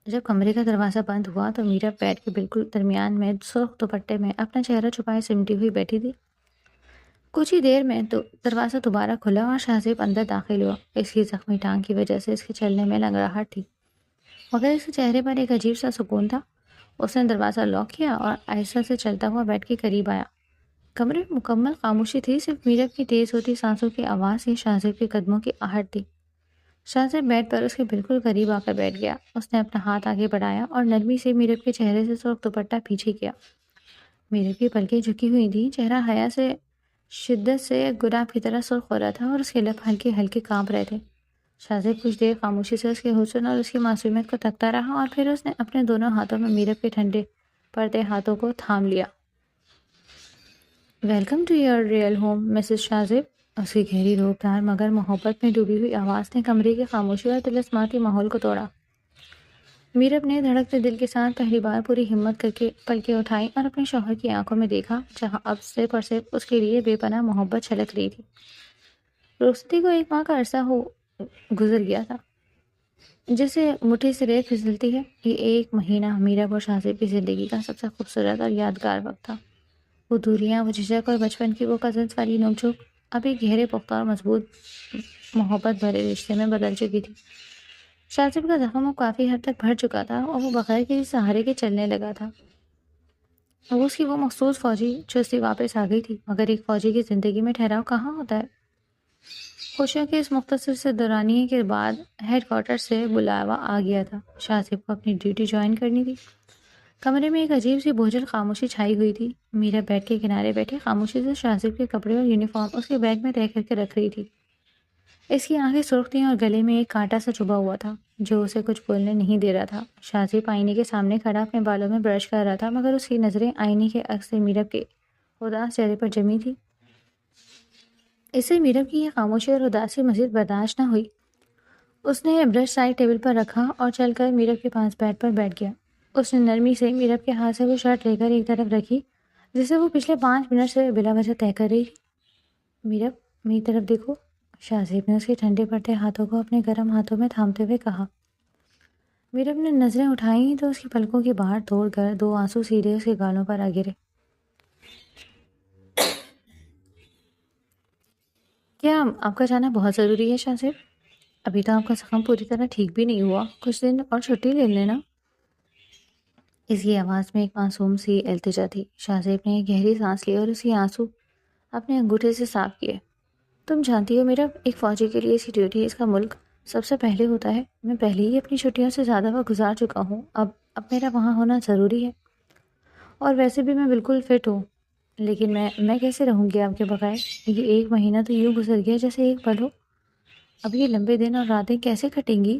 جب کمرے کا دروازہ بند ہوا تو میرب بیڈ کے بالکل درمیان میں سرخ دوپٹے میں اپنا چہرہ چھپائے سمٹی ہوئی بیٹھی تھی۔ کچھ ہی دیر میں تو دروازہ دوبارہ کھلا اور شاہزیب اندر داخل ہوا۔ اس کی زخمی ٹانگ کی وجہ سے اس کے چلنے میں لنگڑاہٹ تھی، مگر اس کے چہرے پر ایک عجیب سا سکون تھا۔ اس نے دروازہ لاک کیا اور آہستہ سے چلتا ہوا بیڈ کے قریب آیا۔ کمرے میں مکمل خاموشی تھی، صرف میرب کی تیز ہوتی سانسوں کی آواز ہی شاہزیب کے قدموں کی آہٹ تھی۔ شاہزیب بیڈ پر اس کے بالکل قریب آ کر بیٹھ گیا۔ اس نے اپنا ہاتھ آگے بڑھایا اور نرمی سے میرب کے چہرے سے سرخ دوپٹہ پیچھے کیا۔ میرب کی پلکیں جھکی ہوئی تھیں، چہرہ حیا سے شدت سے گلاب کی طرح سرخ ہو رہا تھا اور اس کے لب ہلکے ہلکے کانپ رہے تھے۔ شاہزیب کچھ دیر خاموشی سے اس کے حسن اور اس کی معصومیت کو تکتا رہا اور پھر اس نے اپنے دونوں ہاتھوں میں میرب کے ٹھنڈے پڑتے ہاتھوں کو تھام لیا۔ Welcome to your real home Mrs Shahzeb. اس کی گہری روبدار مگر محبت میں ڈوبی ہوئی آواز نے کمرے کی خاموشی اور طلسماتی ماحول کو توڑا۔ میرب نے دھڑکتے دل کے ساتھ پہلی بار پوری ہمت کر کے پلکیں اٹھائیں اور اپنے شوہر کی آنکھوں میں دیکھا جہاں اب صرف اور صرف اس کے لیے بے پناہ محبت چھلک رہی تھی۔ رخصتی کو ایک ماہ کا عرصہ گزر گیا تھا، جسے مٹھی سے ریت پھسلتی ہے۔ یہ ایک مہینہ میرب اور شاہزیب کی زندگی کا سب سے خوبصورت اور یادگار وقت تھا۔ وہ دوریاں، وہ جھجک اور بچپن کی وہ کزنس والی نوک جھوک اب ایک گہرے پختہ اور مضبوط محبت بھرے رشتے میں بدل چکی تھی۔ شاہزیب کا زخم اب کافی حد تک بھر چکا تھا اور وہ بغیر کسی سہارے کے چلنے لگا تھا۔ وہ اس کی وہ مخصوص فوجی چستی واپس آ گئی تھی، مگر ایک فوجی کی زندگی میں ٹھہراؤ کہاں ہوتا ہے؟ خوشیوں کے اس مختصر سے دورانیے کے بعد ہیڈ کوارٹر سے بلاوا آ گیا تھا۔ شاہزیب کو اپنی ڈیوٹی جوائن کرنی تھی۔ کمرے میں ایک عجیب سی بوجھل خاموشی چھائی ہوئی تھی۔ میرا بیڈ کے کنارے بیٹھے خاموشی سے شاہزیب کے کپڑے اور یونیفارم اس کے بیگ میں طے کر کے رکھ رہی تھی۔ اس کی آنکھیں سرخ تھیں اور گلے میں ایک کانٹا سا چبھا ہوا تھا جو اسے کچھ بولنے نہیں دے رہا تھا۔ شاہزیب آئینے کے سامنے کھڑا اپنے بالوں میں برش کر رہا تھا، مگر اس کی نظریں آئینے کے عکس میرب کے اداس چہرے پر جمی تھی۔ اس سے میرب کی یہ خاموشی اور اداسی مزید برداشت نہ ہوئی۔ اس نے برش سائڈ ٹیبل پر رکھا اور چل کر میرب کے پاس بیڈ پر بیٹھ گیا۔ اس نے نرمی سے میرب کے ہاتھ سے وہ شرٹ لے کر ایک طرف رکھی جسے وہ پچھلے 5 منٹ سے بلا وجہ طے کر رہی تھی۔ میرب، میری طرف دیکھو، شاہزیب نے اس کے ٹھنڈے پڑتے ہاتھوں کو اپنے گرم ہاتھوں میں تھامتے ہوئے کہا۔ میرب نے نظریں اٹھائیں تو اس کی پلکوں کی باہر توڑ کر 2 آنسو سیدھے اس کے گالوں پر آ گرے۔ کیا آپ کا جانا بہت ضروری ہے شاہزیب؟ ابھی تو آپ کا زخم پوری طرح ٹھیک بھی نہیں ہوا، کچھ دن اور چھٹی لے لینا۔ اس کی آواز میں ایک معصوم سی التجا تھی۔ شاہزیب نے ایک گہری سانس لی اور اس کی آنسو اپنے انگوٹھے سے صاف کیے۔ تم جانتی ہو میرا، ایک فوجی کے لیے اس کی ڈیوٹی اس کا ملک سب سے پہلے ہوتا ہے۔ میں پہلے ہی اپنی چھٹیوں سے زیادہ وقت گزار چکا ہوں، اب میرا وہاں ہونا ضروری ہے۔ اور ویسے بھی میں بالکل فٹ ہوں، لیکن میں کیسے رہوں گی آپ کے بغیر؟ یہ 1 مہینہ تو یوں گزر گیا جیسے ایک پل ہو۔ اب یہ لمبے دن اور راتیں کیسے کٹیں گی؟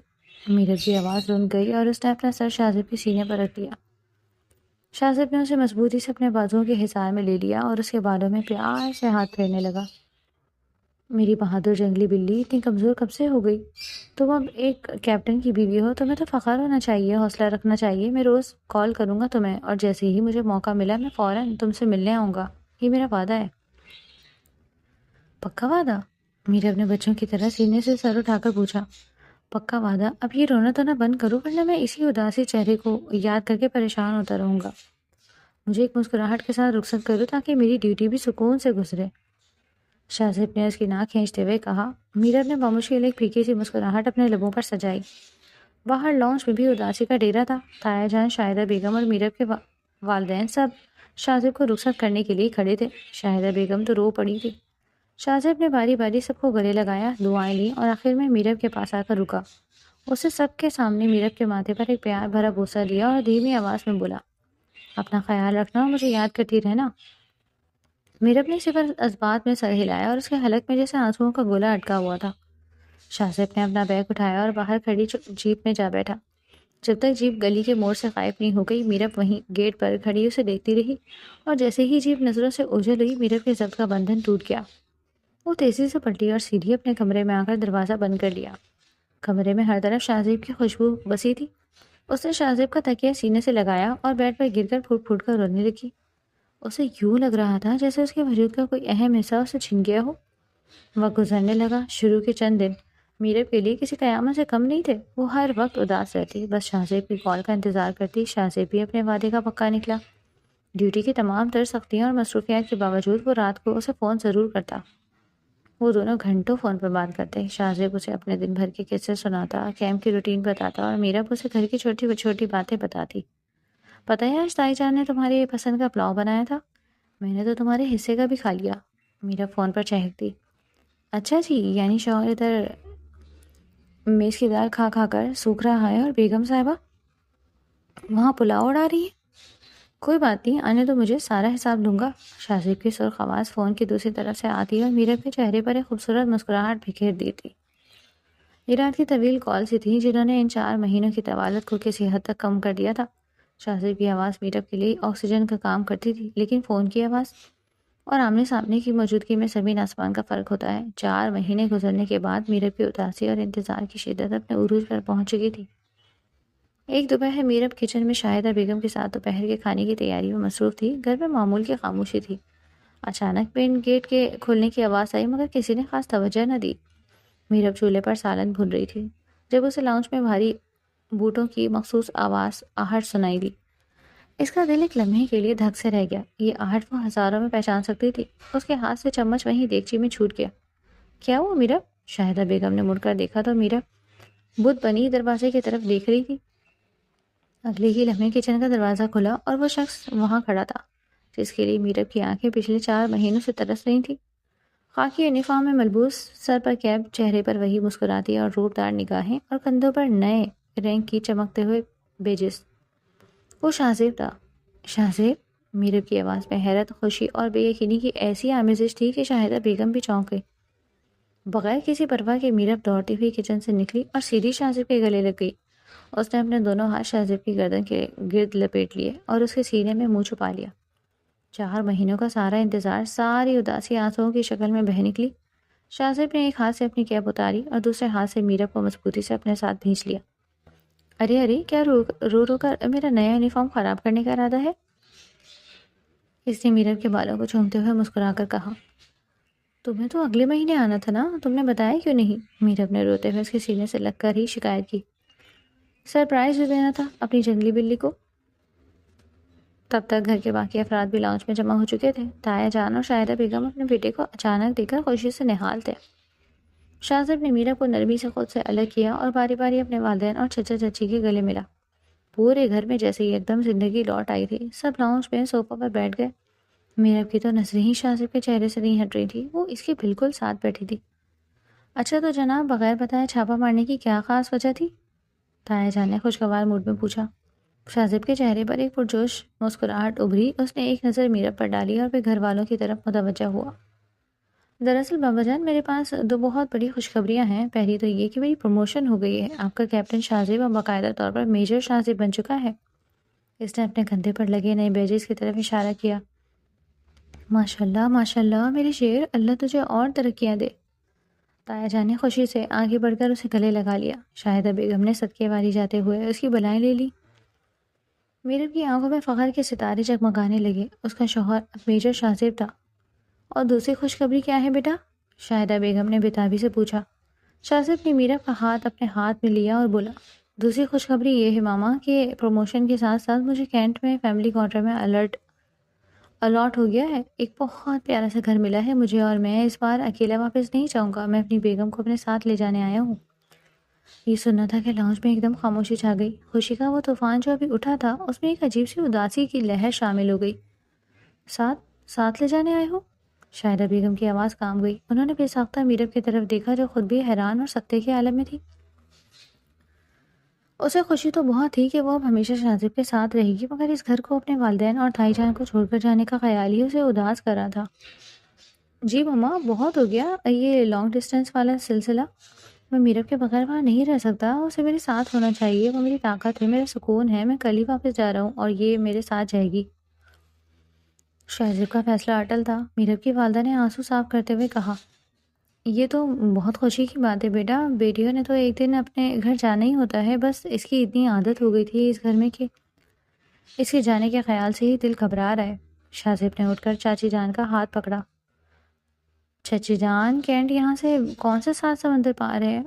میرٹ کی آواز رن گئی اور اس نے اپنا سر شاہزب کے سینے پر رکھ دیا۔ شاہزب نے اسے مضبوطی سے اپنے بازوؤں کے حصار میں لے لیا اور اس کے بالوں میں پیار سے ہاتھ پھیرنے لگا۔ میری بہادر جنگلی بلی اتنی کمزور کب سے ہو گئی؟ تم اب ایک کیپٹن کی بیوی ہو، تمہیں تو فخر ہونا چاہیے، حوصلہ رکھنا چاہیے۔ میں روز کال کروں گا تمہیں، اور جیسے ہی مجھے موقع ملا میں فوراً تم سے ملنے آؤں گا، یہ میرا وعدہ ہے۔ پکا وعدہ؟ میرے اپنے بچوں کی طرح سینے سے سر اٹھا کر پوچھا۔ پکا وعدہ؟ اب یہ رونا دھونا بند کرو، ورنہ میں اسی اداسی چہرے کو یاد کر کے پریشان ہوتا رہوں گا۔ مجھے ایک مسکراہٹ کے ساتھ رخصت کرو تاکہ میری ڈیوٹی بھی سکون سے گزرے۔ شاہزب نے اس کی ناک کھینچتے ہوئے کہا۔ میرب نے بامشکل ایک پھیکی سی مسکراہٹ اپنے لبوں پر سجائی۔ باہر لانچ میں بھی اداسی کا ڈیرا تھا۔ تایا جان، شاہدہ بیگم اور میرب کے والدین سب شاہزب کو رخصت کرنے کے لیے کھڑے تھے۔ شاہدہ بیگم تو رو پڑی تھی۔ شاہزب نے باری باری سب کو گلے لگایا، دعائیں لیں اور آخر میں میرب کے پاس آ کر رکا۔ اسے سب کے سامنے میرب کے ماتھے پر ایک پیار بھرا بوسہ دیا اور دھیمی آواز میں بولا، اپنا خیال رکھنا اور مجھے یاد کرتی رہنا۔ میرب نے صرف اسبات میں سر ہلایا اور اس کے حلق میں جیسے آنسوؤں کا گولا اٹکا ہوا تھا۔ شاہزب نے اپنا بیگ اٹھایا اور باہر کھڑی جیپ میں جا بیٹھا۔ جب تک جیپ گلی کے موڑ سے غائب نہیں ہو گئی، میرب وہیں گیٹ پر کھڑی اسے دیکھتی رہی، اور جیسے ہی جیپ نظروں سے اوجھل ہوئی، میرب کے ضبط کا بندھن ٹوٹ گیا۔ وہ تیزی سے پلٹی اور سیدھی اپنے کمرے میں آ کر دروازہ بند کر لیا۔ کمرے میں ہر طرف شاہزب کی خوشبو بسی تھی۔ اس نے شاہزب کا تکیہ سینے سے لگایا اور بیڈ پر گر کر پھوٹ پھوٹ کر رونے لگی۔ اسے یوں لگ رہا تھا جیسے اس کے وجود کا کوئی اہم حصہ اسے چھن گیا ہو۔ وقت گزرنے لگا۔ شروع کے چند دن میرب کے لیے کسی قیامت سے کم نہیں تھے۔ وہ ہر وقت اداس رہتی، بس شاہزب کی کال کا انتظار کرتی۔ شاہزب بھی اپنے وعدے کا پکا نکلا۔ ڈیوٹی کی تمام تر سختیاں اور مصروفیات کے باوجود وہ رات کو اسے فون ضرور کرتا۔ وہ دونوں گھنٹوں فون پر بات کرتے۔ شاہزب اسے اپنے دن بھر کے قصے سناتا، کیمپ کی روٹین بتاتا، اور میرب اسے گھر کی چھوٹی چھوٹی باتیں بتاتی۔ پتہ ہے آج تائی جان نے تمہارے پسند کا پلاؤ بنایا تھا؟ میں نے تو تمہارے حصے کا بھی کھا لیا، میرب فون پر چہکتی۔ اچھا جی، یعنی شوہر ادھر میز کی دال کھا کھا کر سوکھ رہا ہے اور بیگم صاحبہ وہاں پلاؤ اڑا رہی ہے؟ کوئی بات نہیں، آنے تو مجھے سارا حساب دوں گا۔ شاہزب کی سرخ آواز فون کی دوسری طرف سے آتی اور میرب کے چہرے پر ایک خوبصورت مسکراہٹ بکھیر دی تھی۔ یہ رات کی طویل کال سی تھی جنہوں نے ان 4 مہینوں کی طوالت کو کسی حد تک کم کر دیا تھا۔ شاہزب کی آواز میرب کے لیے آکسیجن کا کام کرتی تھی، لیکن فون کی آواز اور آمنے سامنے کی موجودگی میں زمین آسمان کا فرق ہوتا ہے۔ 4 مہینے گزرنے کے بعد میرب کی اداسی اور انتظار کی شدت اپنے عروج پر پہنچ چکی تھی۔ ایک دوپہر میرب کچن میں شاہدہ بیگم کے ساتھ دوپہر کے کھانے کی تیاری میں مصروف تھی۔ گھر میں معمول کی خاموشی تھی۔ اچانک مین گیٹ کے کھلنے کی آواز آئی، مگر کسی نے خاص توجہ نہ دی۔ میرب چولہے پر سالن بھون رہی تھی جب اسے لاؤنج میں بھاری بوٹوں کی مخصوص آواز آہٹ سنائی دی۔ اس کا دل ایک لمحے کے لیے دھک سے رہ گیا۔ یہ آہٹ وہ ہزاروں میں پہچان سکتی تھی۔ اس کے ہاتھ سے چمچ وہیں دیگچی میں چھوٹ گیا۔ کیا ہوا میرب؟ شاہدہ بیگم نے مڑ کر دیکھا تو میرب بت بنی دروازے کی طرف دیکھ رہی تھی۔ اگلے ہی لمحے کچن کا دروازہ کھلا اور وہ شخص وہاں کھڑا تھا جس کے لیے میرب کی آنکھیں پچھلے 4 مہینوں سے ترس رہی تھیں۔ خاکی یونیفارم میں ملبوس، سر پر کیپ، چہرے پر وہی مسکراتی اور روبدار نگاہیں، اور کندھوں پر نئے رینک کی چمکتے ہوئے بیجز۔ وہ شاہزب تھا۔ شاہزب؟ میرب کی آواز میں حیرت، خوشی اور بے یقینی کی ایسی آمیزش تھی کہ شاہدہ بیگم بھی چونک گئی۔ بغیر کسی پرواہ کے میرب دوڑتی ہوئی کچن سے نکلی اور سیدھی شاہزب کے گلے لگ گئی۔ اس نے اپنے دونوں ہاتھ شاہزب کی گردن کے گرد لپیٹ لیے اور اس کے سینے میں منہ چھپا لیا۔ 4 مہینوں کا سارا انتظار، ساری اداسی آنسوؤں کی شکل میں بہہ نکلی۔ شاہزب نے ایک ہاتھ سے اپنی کیپ اتاری اور دوسرے ہاتھ سے میرب کو مضبوطی سے اپنے ساتھ بھینچ لیا۔ ارے کیا رو کر میرا نیا یونیفارم خراب کرنے کا ارادہ ہے؟ اس نے میرب کے بالوں کو چومتے ہوئے مسکرا کر کہا۔ تمہیں تو اگلے مہینے آنا تھا نا، تم نے بتایا کیوں نہیں؟ میرب نے روتے ہوئے اس کے سینے سے لگ کر ہی شکایت کی۔ سرپرائز بھی دینا تھا اپنی جنگلی بلی کو۔ تب تک گھر کے باقی افراد بھی لاؤنج میں جمع ہو چکے تھے۔ تایا جان اور شاہدہ بیگم اپنے بیٹے کو اچانک دیکھ کر خوشی سے نہال تھے۔ شاہزب نے میرب کو نرمی سے خود سے الگ کیا اور باری باری اپنے والدین اور چچا چچی کے گلے ملا۔ پورے گھر میں جیسے ہی ایک دم زندگی لوٹ آئی تھی۔ سب لاؤنج میں صوفہ پر بیٹھ گئے۔ میرب کی تو نظریں ہی شاہزب کے چہرے سے نہیں ہٹ رہی تھی، وہ اس کے بالکل ساتھ بیٹھی تھی۔ اچھا تو جناب، بغیر بتائے چھاپا مارنے کی کیا خاص وجہ تھی؟ تایا جان نے خوشگوار موڈ میں پوچھا۔ شاہزب کے چہرے پر ایک پرجوش مسکراہٹ ابھری. اس نے ایک نظر میرب پر ڈالی اور پھر گھر والوں کی طرف متوجہ ہوا. دراصل بابا جان، میرے پاس دو بہت بڑی خوشخبریاں ہیں. پہلی تو یہ کہ میری پروموشن ہو گئی ہے. آپ کا کیپٹن شاہزیب اب باقاعدہ طور پر میجر شاہزیب بن چکا ہے. اس نے اپنے کندھے پر لگے نئے بیجز کی طرف اشارہ کیا. ماشاء اللہ ماشاء اللہ میرے شیر، اللہ تجھے اور ترقیاں دے. تایا جان نے خوشی سے آگے بڑھ کر اسے گلے لگا لیا. شاہدہ بیگم نے صدقے والی جاتے ہوئے اس کی بلائیں لے لی. میرب کی آنکھوں میں فخر کے ستارے جگمگانے لگے. اس کا شوہر اب میجر شاہزیب تھا. اور دوسری خوشخبری کیا ہے بیٹا؟ شاہدہ بیگم نے بےتابی سے پوچھا. شاہزیب نے میرب کا ہاتھ اپنے ہاتھ میں لیا اور بولا، دوسری خوشخبری یہ ہے ماما کہ پروموشن کے ساتھ ساتھ مجھے کینٹ میں فیملی کوارٹر میں الاٹ ہو گیا ہے. ایک بہت پیارا سا گھر ملا ہے مجھے، اور میں اس بار اکیلا واپس نہیں جاؤں گا. میں اپنی بیگم کو اپنے ساتھ لے جانے آیا ہوں. یہ سننا تھا کہ لاؤنج میں ایک دم خاموشی چھا گئی. خوشی کا وہ طوفان جو ابھی اٹھا تھا اس میں ایک عجیب سی اداسی کی لہر شامل ہو گئی. ساتھ لے جانے آئے ہو؟ شاہدہ بیگم کی آواز کام گئی. انہوں نے بے ساختہ میرب کی طرف دیکھا جو خود بھی حیران اور سکتے کے عالم میں تھی. اسے خوشی تو بہت تھی کہ وہ اب ہمیشہ شاہزیب کے ساتھ رہے گی، مگر اس گھر کو، اپنے والدین اور تائی جان کو چھوڑ کر جانے کا خیال ہی اسے اداس کر رہا تھا. جی مما، بہت ہو گیا یہ لانگ ڈسٹینس والا سلسلہ. میں میرب کے بغیر وہاں نہیں رہ سکتا. اسے میرے ساتھ ہونا چاہیے. وہ میری طاقت ہے، میرا سکون ہے. میں کل ہی واپس جا رہا ہوں اور یہ میرے ساتھ جائے گی. شاہزیب کا فیصلہ اٹل تھا. میرب کی والدہ نے آنسو صاف کرتے ہوئے کہا، یہ تو بہت خوشی کی بات ہے بیٹا. بیٹیوں نے تو ایک دن اپنے گھر جانا ہی ہوتا ہے. بس اس کی اتنی عادت ہو گئی تھی اس گھر میں کہ اس کے جانے کے خیال سے ہی دل گھبرا رہا ہے. شاہزیب نے اٹھ کر چاچی جان کا ہاتھ پکڑا. چچی جان، کینٹ یہاں سے کون سے 7 سمندر پار ہے.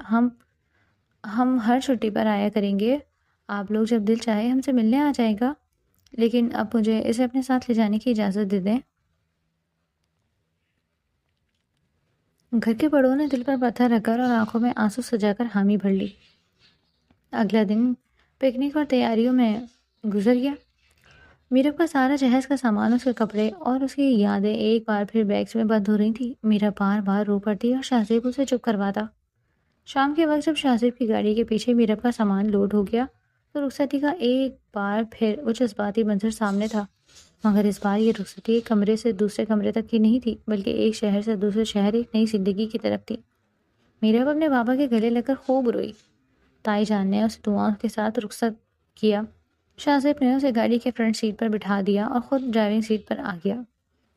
ہم ہر چھٹی پر آیا کریں گے. آپ لوگ جب دل چاہے ہم سے ملنے آ جائے گا. لیکن اب مجھے اسے اپنے ساتھ لے جانے کی اجازت دے دیں. گھر کے بڑوں نے دل پر پتھر رکھ کر اور آنکھوں میں آنسو سجا کر حامی بھر لی. اگلا دن پکنک اور تیاریوں میں گزر گیا. میرب کا سارا جہیز کا سامان، اس کے کپڑے اور اس کی یادیں ایک بار پھر بیگز میں بند ہو رہی تھی. میرب بار بار رو پڑتی اور شاہزیب اسے چپ کرواتا. شام کے وقت جب شاہزیب کی گاڑی کے پیچھے میرب کا سامان لوڈ ہو گیا تو رخصتی کا ایک بار پھر وہ جذباتی منظر سامنے تھا. مگر اس بار یہ رخصتی ایک کمرے سے دوسرے کمرے تک کی نہیں تھی، بلکہ ایک شہر سے دوسرے شہر ایک نئی زندگی کی طرف تھی. میرب اپنے بابا کے گلے لگ کر خوب روئی. تائی جان نے اسے دعاؤں کے ساتھ رخصت کیا. شاہزیب نے اسے گاڑی کے فرنٹ سیٹ پر بٹھا دیا اور خود ڈرائیونگ سیٹ پر آ گیا.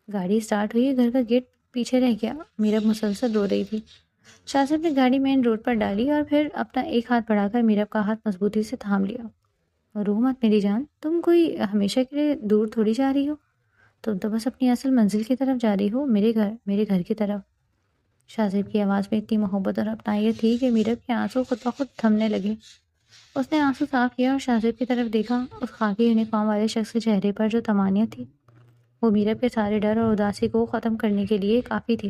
گاڑی سٹارٹ ہوئی. گھر کا گیٹ پیچھے رہ گیا. میرب مسلسل رو رہی تھی. شاہزیب نے گاڑی مین روڈ پر ڈالی اور پھر اپنا ایک ہاتھ بڑھا کر میرب کا ہاتھ مضبوطی سے تھام لیا. رو مت میری جان، تم کوئی ہمیشہ کے لیے دور تھوڑی جا رہی ہو. تم تو بس اپنی اصل منزل کی طرف جا رہی ہو، میرے گھر کی طرف. شاہزیب کی آواز میں اتنی محبت اور اپنائیت تھی کہ میرب کے آنسو خود بخود تھمنے لگے. اس نے آنسو صاف کیا اور شاہزیب کی طرف دیکھا. اس خاکی یونیفارم والے شخص کے چہرے پر جو طمانینت تھی وہ میرب کے سارے ڈر اور اداسی کو ختم کرنے کے لیے کافی تھی.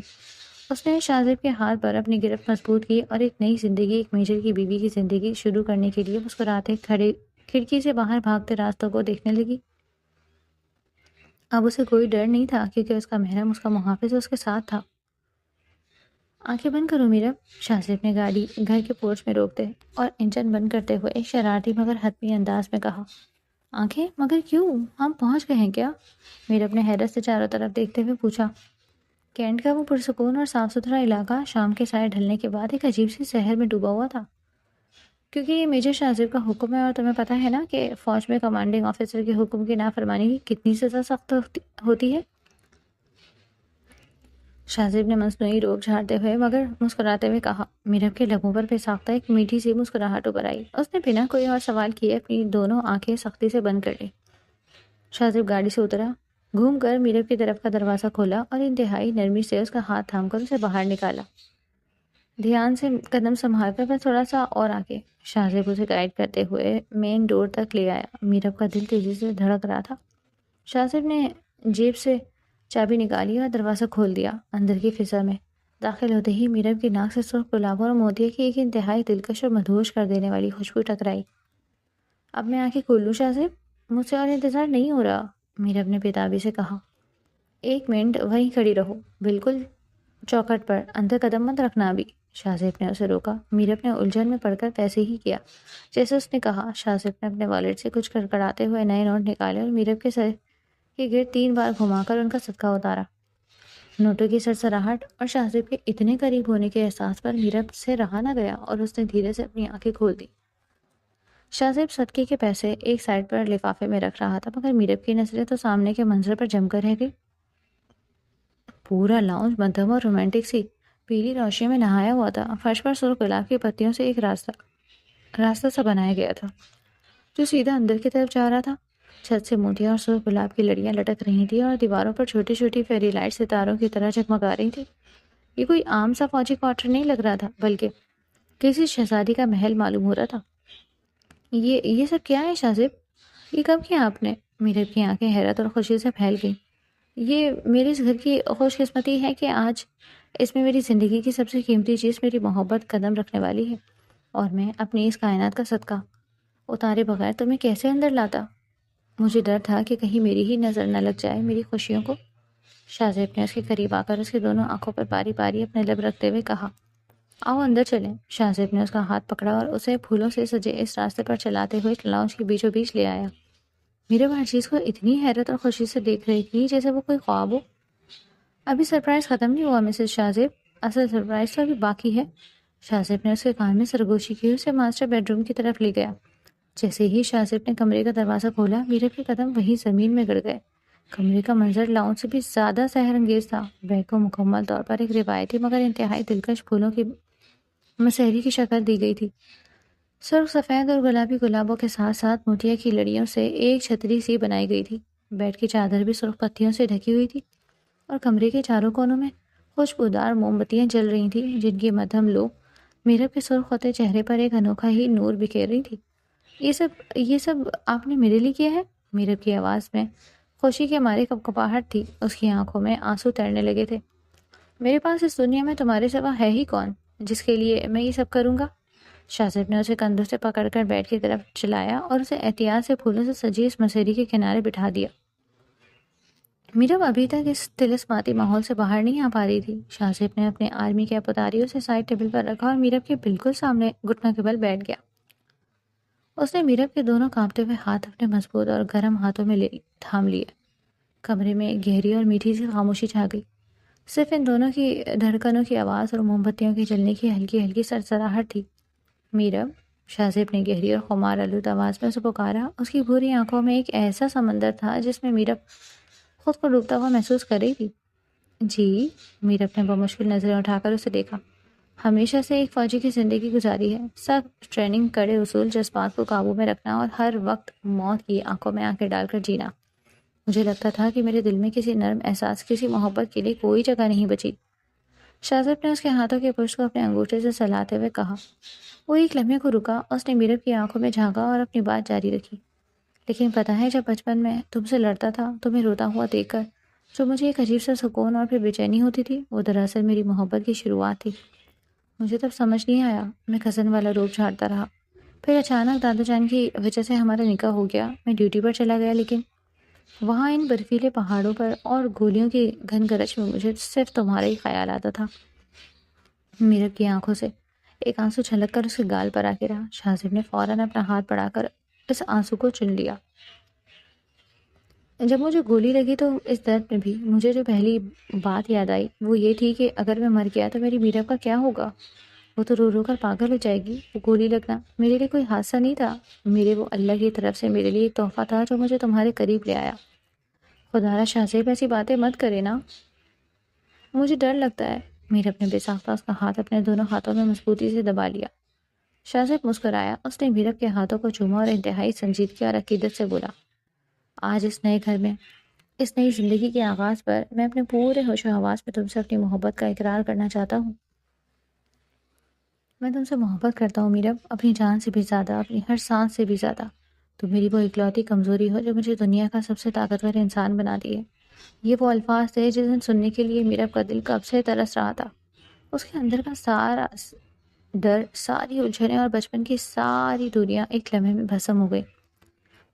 اس نے شاہزیب کے ہاتھ پر اپنی گرفت مضبوط کی اور ایک نئی زندگی، ایک میجر کی بیوی کی زندگی شروع کرنے کے لیے مسکراتے کھڑے کھڑکی سے باہر بھاگتے راستوں کو دیکھنے لگی. اب اسے کوئی ڈر نہیں تھا کیونکہ اس کا محرم، اس کا محافظ اس کے ساتھ تھا. آنکھیں بند کرو میرب. شاہزیب نے گاڑی گھر کے پورچ میں روک دے اور انجن بند کرتے ہوئے ایک شرارتی مگر حتمی انداز میں کہا. آنکھیں؟ مگر کیوں؟ ہم پہنچ گئے ہیں کیا؟ میرب نے حیرت سے چاروں طرف دیکھتے ہوئے پوچھا. کینٹ کا وہ پرسکون اور صاف ستھرا علاقہ شام کے سائے ڈھلنے کے بعد ایک عجیب سی سحر میں ڈوبا ہوا تھا. کیونکہ یہ میجر شاہزیب کا حکم ہے اور تمہیں پتہ ہے نا کہ فوج میں کمانڈنگ آفیسر کے حکم کی نافرمانی کی کتنی سزا سخت ہوتی ہے. شاہزیب نے مصنوعی روب جھاڑتے ہوئے مگر مسکراتے ہوئے کہا. میرب کے لبوں پر بے ساختہ ایک میٹھی سی مسکراہٹ ابھر آئی. اس نے بنا کوئی اور سوال کیے اپنی دونوں آنکھیں سختی سے بند کر لی. شاہزیب گاڑی سے اترا، گھوم کر میرب کی طرف کا دروازہ کھولا اور انتہائی نرمی سے اس کا ہاتھ تھام کر اسے باہر نکالا. دھیان سے قدم سنبھال کر بس تھوڑا سا اور آگے. شاہزیب اسے گائیڈ کرتے ہوئے مین ڈور تک لے آیا. میرب کا دل تیزی سے دھڑک رہا تھا. شاہزیب نے جیب سے چابی نکالی اور دروازہ کھول دیا. اندر کی فضا میں داخل ہوتے ہی میرب کی ناک سے سرخ گلابوں اور موتیا کی ایک انتہائی دلکش اور مدہوش کر دینے والی خوشبو ٹکرائی. اب میں آنکھیں کھول لوں شاہزیب؟ مجھ سے اور انتظار نہیں ہو رہا، میرب نے بےتابی سے کہا. 1 منٹ وہیں کھڑی رہو، بالکل چوکھٹ پر، اندر قدم مت رکھنا ابھی. شاہزیب نے اسے روکا۔ میرب نے الجھن میں پڑ کر ویسے ہی کیا جیسے اس نے کہا۔ شاہزیب نے اپنے والٹ سے کچھ کڑکڑاتے ہوئے نئے نوٹ نکالے اور میرب کے سر کے گرد 3 بار گھما کر ان کا صدقہ اتارا۔ نوٹوں کی سرسراہٹ اور شاہزیب کے اتنے قریب ہونے کے احساس پر میرب سے رہا نہ گیا اور اس نے دھیرے سے اپنی آنکھیں کھول دی۔ شاہزیب صدقے کے پیسے ایک سائڈ پر لفافے میں رکھ رہا تھا، مگر میرب کی نظریں تو سامنے کے منظر پر جم کر رہ گئی۔ پورا لاؤنج مدھم اور رومانٹک سی پیلی روشنی میں نہایا ہوا تھا۔ فرش پر سرخ گلاب کی پتیوں سے ایک راستہ سا بنایا گیا تھا جو سیدھا اندر کی طرف جا رہا تھا۔ چھت سے موتیاں اور سرخ گلاب کی لڑیاں لٹک رہی تھیں اور دیواروں پر چھوٹی چھوٹی فیری لائٹ ستاروں کی طرح جگمگا رہی تھی۔ یہ کوئی عام سا فوجی کوارٹر نہیں لگ رہا تھا، بلکہ کسی شہزادی کا محل معلوم ہو رہا تھا۔ یہ سب کیا ہے شاہزیب؟ یہ کب کیا آپ نے؟ میرب کی آنکھیں حیرت اور خوشی سے پھیل گئیں۔ یہ میرے اس گھر کی خوش قسمتی ہے کہ آج اس میں میری زندگی کی سب سے قیمتی چیز میری محبت قدم رکھنے والی ہے، اور میں اپنی اس کائنات کا صدقہ اتارے بغیر تمہیں کیسے اندر لاتا؟ مجھے ڈر تھا کہ کہیں میری ہی نظر نہ لگ جائے میری خوشیوں کو۔ شاہزیب نے اس کے قریب آ کر اس کی دونوں آنکھوں پر باری باری اپنے لب رکھتے ہوئے کہا، آؤ اندر چلیں۔ شاہزیب نے اس کا ہاتھ پکڑا اور اسے پھولوں سے سجے اس راستے پر چلاتے ہوئے لاؤنج کے بیچوں بیچ لے آیا۔ میرے ہر چیز کو اتنی حیرت اور خوشی سے دیکھ رہی تھی جیسے وہ کوئی خواب ہو۔ ابھی سرپرائز ختم نہیں ہوا مسز شاہزیب، اصل سرپرائز تو ابھی باقی ہے۔ شاہزیب نے اس کے کان میں سرگوشی کی، اسے ماسٹر بیڈ روم کی طرف لے گیا۔ جیسے ہی شاہزیب نے کمرے کا دروازہ کھولا، میرب کے قدم وہی زمین میں گڑ گئے۔ کمرے کا منظر لاؤنج سے بھی زیادہ سحر انگیز تھا۔ بیڈ کو مکمل طور پر ایک روایتی مگر انتہائی دلکش پھولوں کی مسحری کی شکل دی گئی تھی۔ سرخ، سفید اور گلابی گلابوں کے ساتھ ساتھ موتیا کی لڑیوں سے ایک چھتری سی بنائی گئی تھی۔ بیڈ کی چادر بھی سرخ پتیوں سے ڈھکی ہوئی تھی اور کمرے کے چاروں کونوں میں خوشبودار موم بتیاں جل رہی تھیں جن کی مدھم لو میرب کے سرخ ہوتے چہرے پر ایک انوکھا ہی نور بکھیر رہی تھی۔ یہ سب آپ نے میرے لیے کیا ہے؟ میرب کی آواز میں خوشی کے مارے کپکپاہٹ تھی، اس کی آنکھوں میں آنسو تیرنے لگے تھے۔ میرے پاس اس دنیا میں تمہارے سوا ہے ہی کون جس کے لیے میں یہ سب کروں گا؟ شاہزیب نے اسے کندھوں سے پکڑ کر بیڈ کی طرف چلایا اور اسے احتیاط سے پھولوں سے سجی اس مسحری کے کنارے بٹھا دیا۔ میرب ابھی تک اس طلسماتی ماحول سے باہر نہیں آ پا رہی تھی۔ شاہزیب نے اپنے آرمی کیپ اتاری، اسے سائڈ ٹیبل پر رکھا اور میرب کے بالکل سامنے گھٹنوں کے بل بیٹھ گیا۔ اس نے میرب کے دونوں کانپتے ہوئے ہاتھ اپنے مضبوط اور گرم ہاتھوں میں تھام لیے۔ کمرے میں گہری اور میٹھی سی خاموشی چھا گئی۔ صرف ان دونوں کی دھڑکنوں کی آواز اور موم بتیوں کے جلنے کی ہلکی ہلکی سرسراہٹ تھی۔ میرب، شاہزیب نے گہری اور خمار آلود آواز میں اسے پکارا۔ اس کی بھوری آنکھوں میں ایک ایسا سمندر تھا جس میں میرب خود کو ڈوبتا ہوا محسوس کر رہی تھی۔ جی؟ میرب نے بمشکل نظریں اٹھا کر اسے دیکھا۔ ہمیشہ سے ایک فوجی کی زندگی گزاری ہے، سخت ٹریننگ، کڑے اصول، جذبات کو قابو میں رکھنا اور ہر وقت موت کی آنکھوں میں آنکھیں ڈال کر جینا۔ مجھے لگتا تھا کہ میرے دل میں کسی نرم احساس، کسی محبت کے لیے کوئی جگہ نہیں بچی۔ شاہزیب نے اس کے ہاتھوں کے پشت کو اپنے انگوٹھے سے سلاتے ہوئے کہا۔ وہ ایک لمحے کو رکا، اس نے میرب کی آنکھوں میں جھانکا اور اپنی بات جاری رکھی۔ لیکن پتہ ہے، جب بچپن میں تم سے لڑتا تھا، تمہیں روتا ہوا دیکھ کر جو مجھے ایک عجیب سا سکون اور پھر بے چینی ہوتی تھی، وہ دراصل میری محبت کی شروعات تھی۔ مجھے تب سمجھ نہیں آیا، میں کزن والا روپ جھاڑتا رہا۔ پھر اچانک دادو جان کی وجہ سے ہمارا نکاح ہو گیا، میں ڈیوٹی پر چلا گیا، لیکن وہاں ان برفیلے پہاڑوں پر اور گولیوں کی گھن گرج میں مجھے صرف تمہارا ہی خیال آتا تھا۔ میرب کی آنکھوں سے ایک آنسو چھلک کر اس کے گال پر آ گرا۔ شاہزیب نے فوراً اپنا ہاتھ بڑھا کر اس آنسو کو چن لیا۔ جب مجھے گولی لگی تو اس درد میں بھی مجھے جو پہلی بات یاد آئی وہ یہ تھی کہ اگر میں مر گیا تو میری میرب کا کیا ہوگا؟ وہ تو رو رو کر پاگل ہو جائے گی۔ وہ گولی لگنا میرے لیے کوئی حادثہ نہیں تھا، وہ اللہ کی طرف سے میرے لیے ایک تحفہ تھا جو مجھے تمہارے قریب لے آیا۔ خدا را شاہزیب، ایسی باتیں مت کرے نا، مجھے ڈر لگتا ہے۔ میرب نے بے ساختہ اس کا ہاتھ اپنے دونوں ہاتھوں میں مضبوطی سے دبا لیا۔ شاہزیب مسکرایا، اس نے میرب کے ہاتھوں کو چوما اور انتہائی سنجیدگی اور عقیدت سے بولا، آج اس نئے گھر میں، اس نئی زندگی کے آغاز پر میں اپنے پورے ہوش و حواس میں تم سے اپنی محبت کا اقرار کرنا چاہتا ہوں۔ میں تم سے محبت کرتا ہوں میرب، اپنی جان سے بھی زیادہ، اپنی ہر سانس سے بھی زیادہ۔ تم میری وہ اکلوتی کمزوری ہو جو مجھے دنیا کا سب سے طاقتور انسان بناتی ہے۔ یہ وہ الفاظ تھے جن سننے کے لیے میرب کا دل کب سے ترس رہا تھا۔ اس کے اندر کا سارا ڈر، ساری الجھنیں اور بچپن کی ساری دوریاں ایک لمحے میں بھسم ہو گئی۔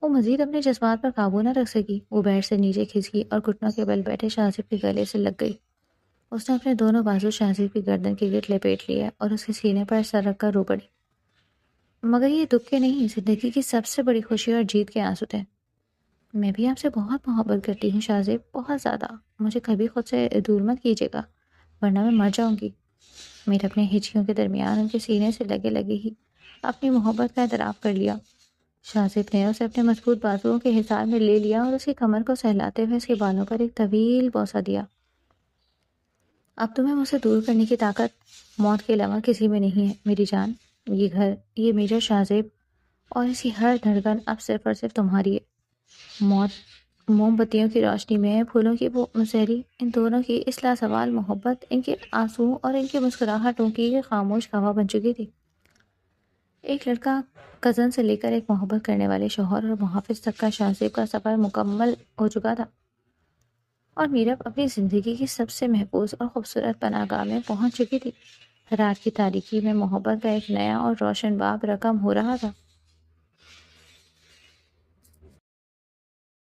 وہ مزید اپنے جذبات پر قابو نہ رکھ سکی۔ وہ بیڈ سے نیچے کھسکی اور گھٹنوں کے بل بیٹھے شاہزیب کے گلے سے لگ گئی۔ اس نے اپنے دونوں بازو شہزیب کی گردن کے گرد لپیٹ لیا اور اس کے سینے پر سر رکھ کر رو پڑی۔ مگر یہ دکھ کے نہیں، زندگی کی سب سے بڑی خوشی اور جیت کے آنسو تھے۔ میں بھی آپ سے بہت محبت کرتی ہوں شہزیب، بہت زیادہ۔ مجھے کبھی خود سے دور مت کیجیے گا ورنہ میں مر جاؤں گی۔ میر اپنے ہچکیوں کے درمیان ان کے سینے سے لگے لگے ہی اپنی محبت کا اعتراف کر لیا۔ شہزیب نے اسے اپنے مضبوط بازوؤں کے حصار میں لے لیا اور اس کی کمر کو سہلاتے ہوئے اس کے بالوں پر ایک طویل بوسہ دیا۔ اب تمہیں مجھ سے دور کرنے کی طاقت موت کے علاوہ کسی میں نہیں ہے میری جان۔ یہ گھر، یہ میجر شہزیب اور اس کی ہر دھڑکن اب صرف اور صرف تمہاری ہے۔ موت موم بتیوں کی روشنی میں پھولوں کی وہ مسحری، ان دونوں کی اس لازوال محبت، ان کے آنسو اور ان کی مسکراہٹوں کی خاموش گواہ بن چکی تھی۔ ایک لڑکا کزن سے لے کر ایک محبت کرنے والے شوہر اور محافظ تک کا شہزیب کا سفر مکمل ہو چکا تھا، اور میرب اپنی زندگی کی سب سے محفوظ اور خوبصورت پناہ گاہ میں پہنچ چکی تھی۔ رات کی تاریکی میں محبت کا ایک نیا اور روشن باب رقم ہو رہا تھا۔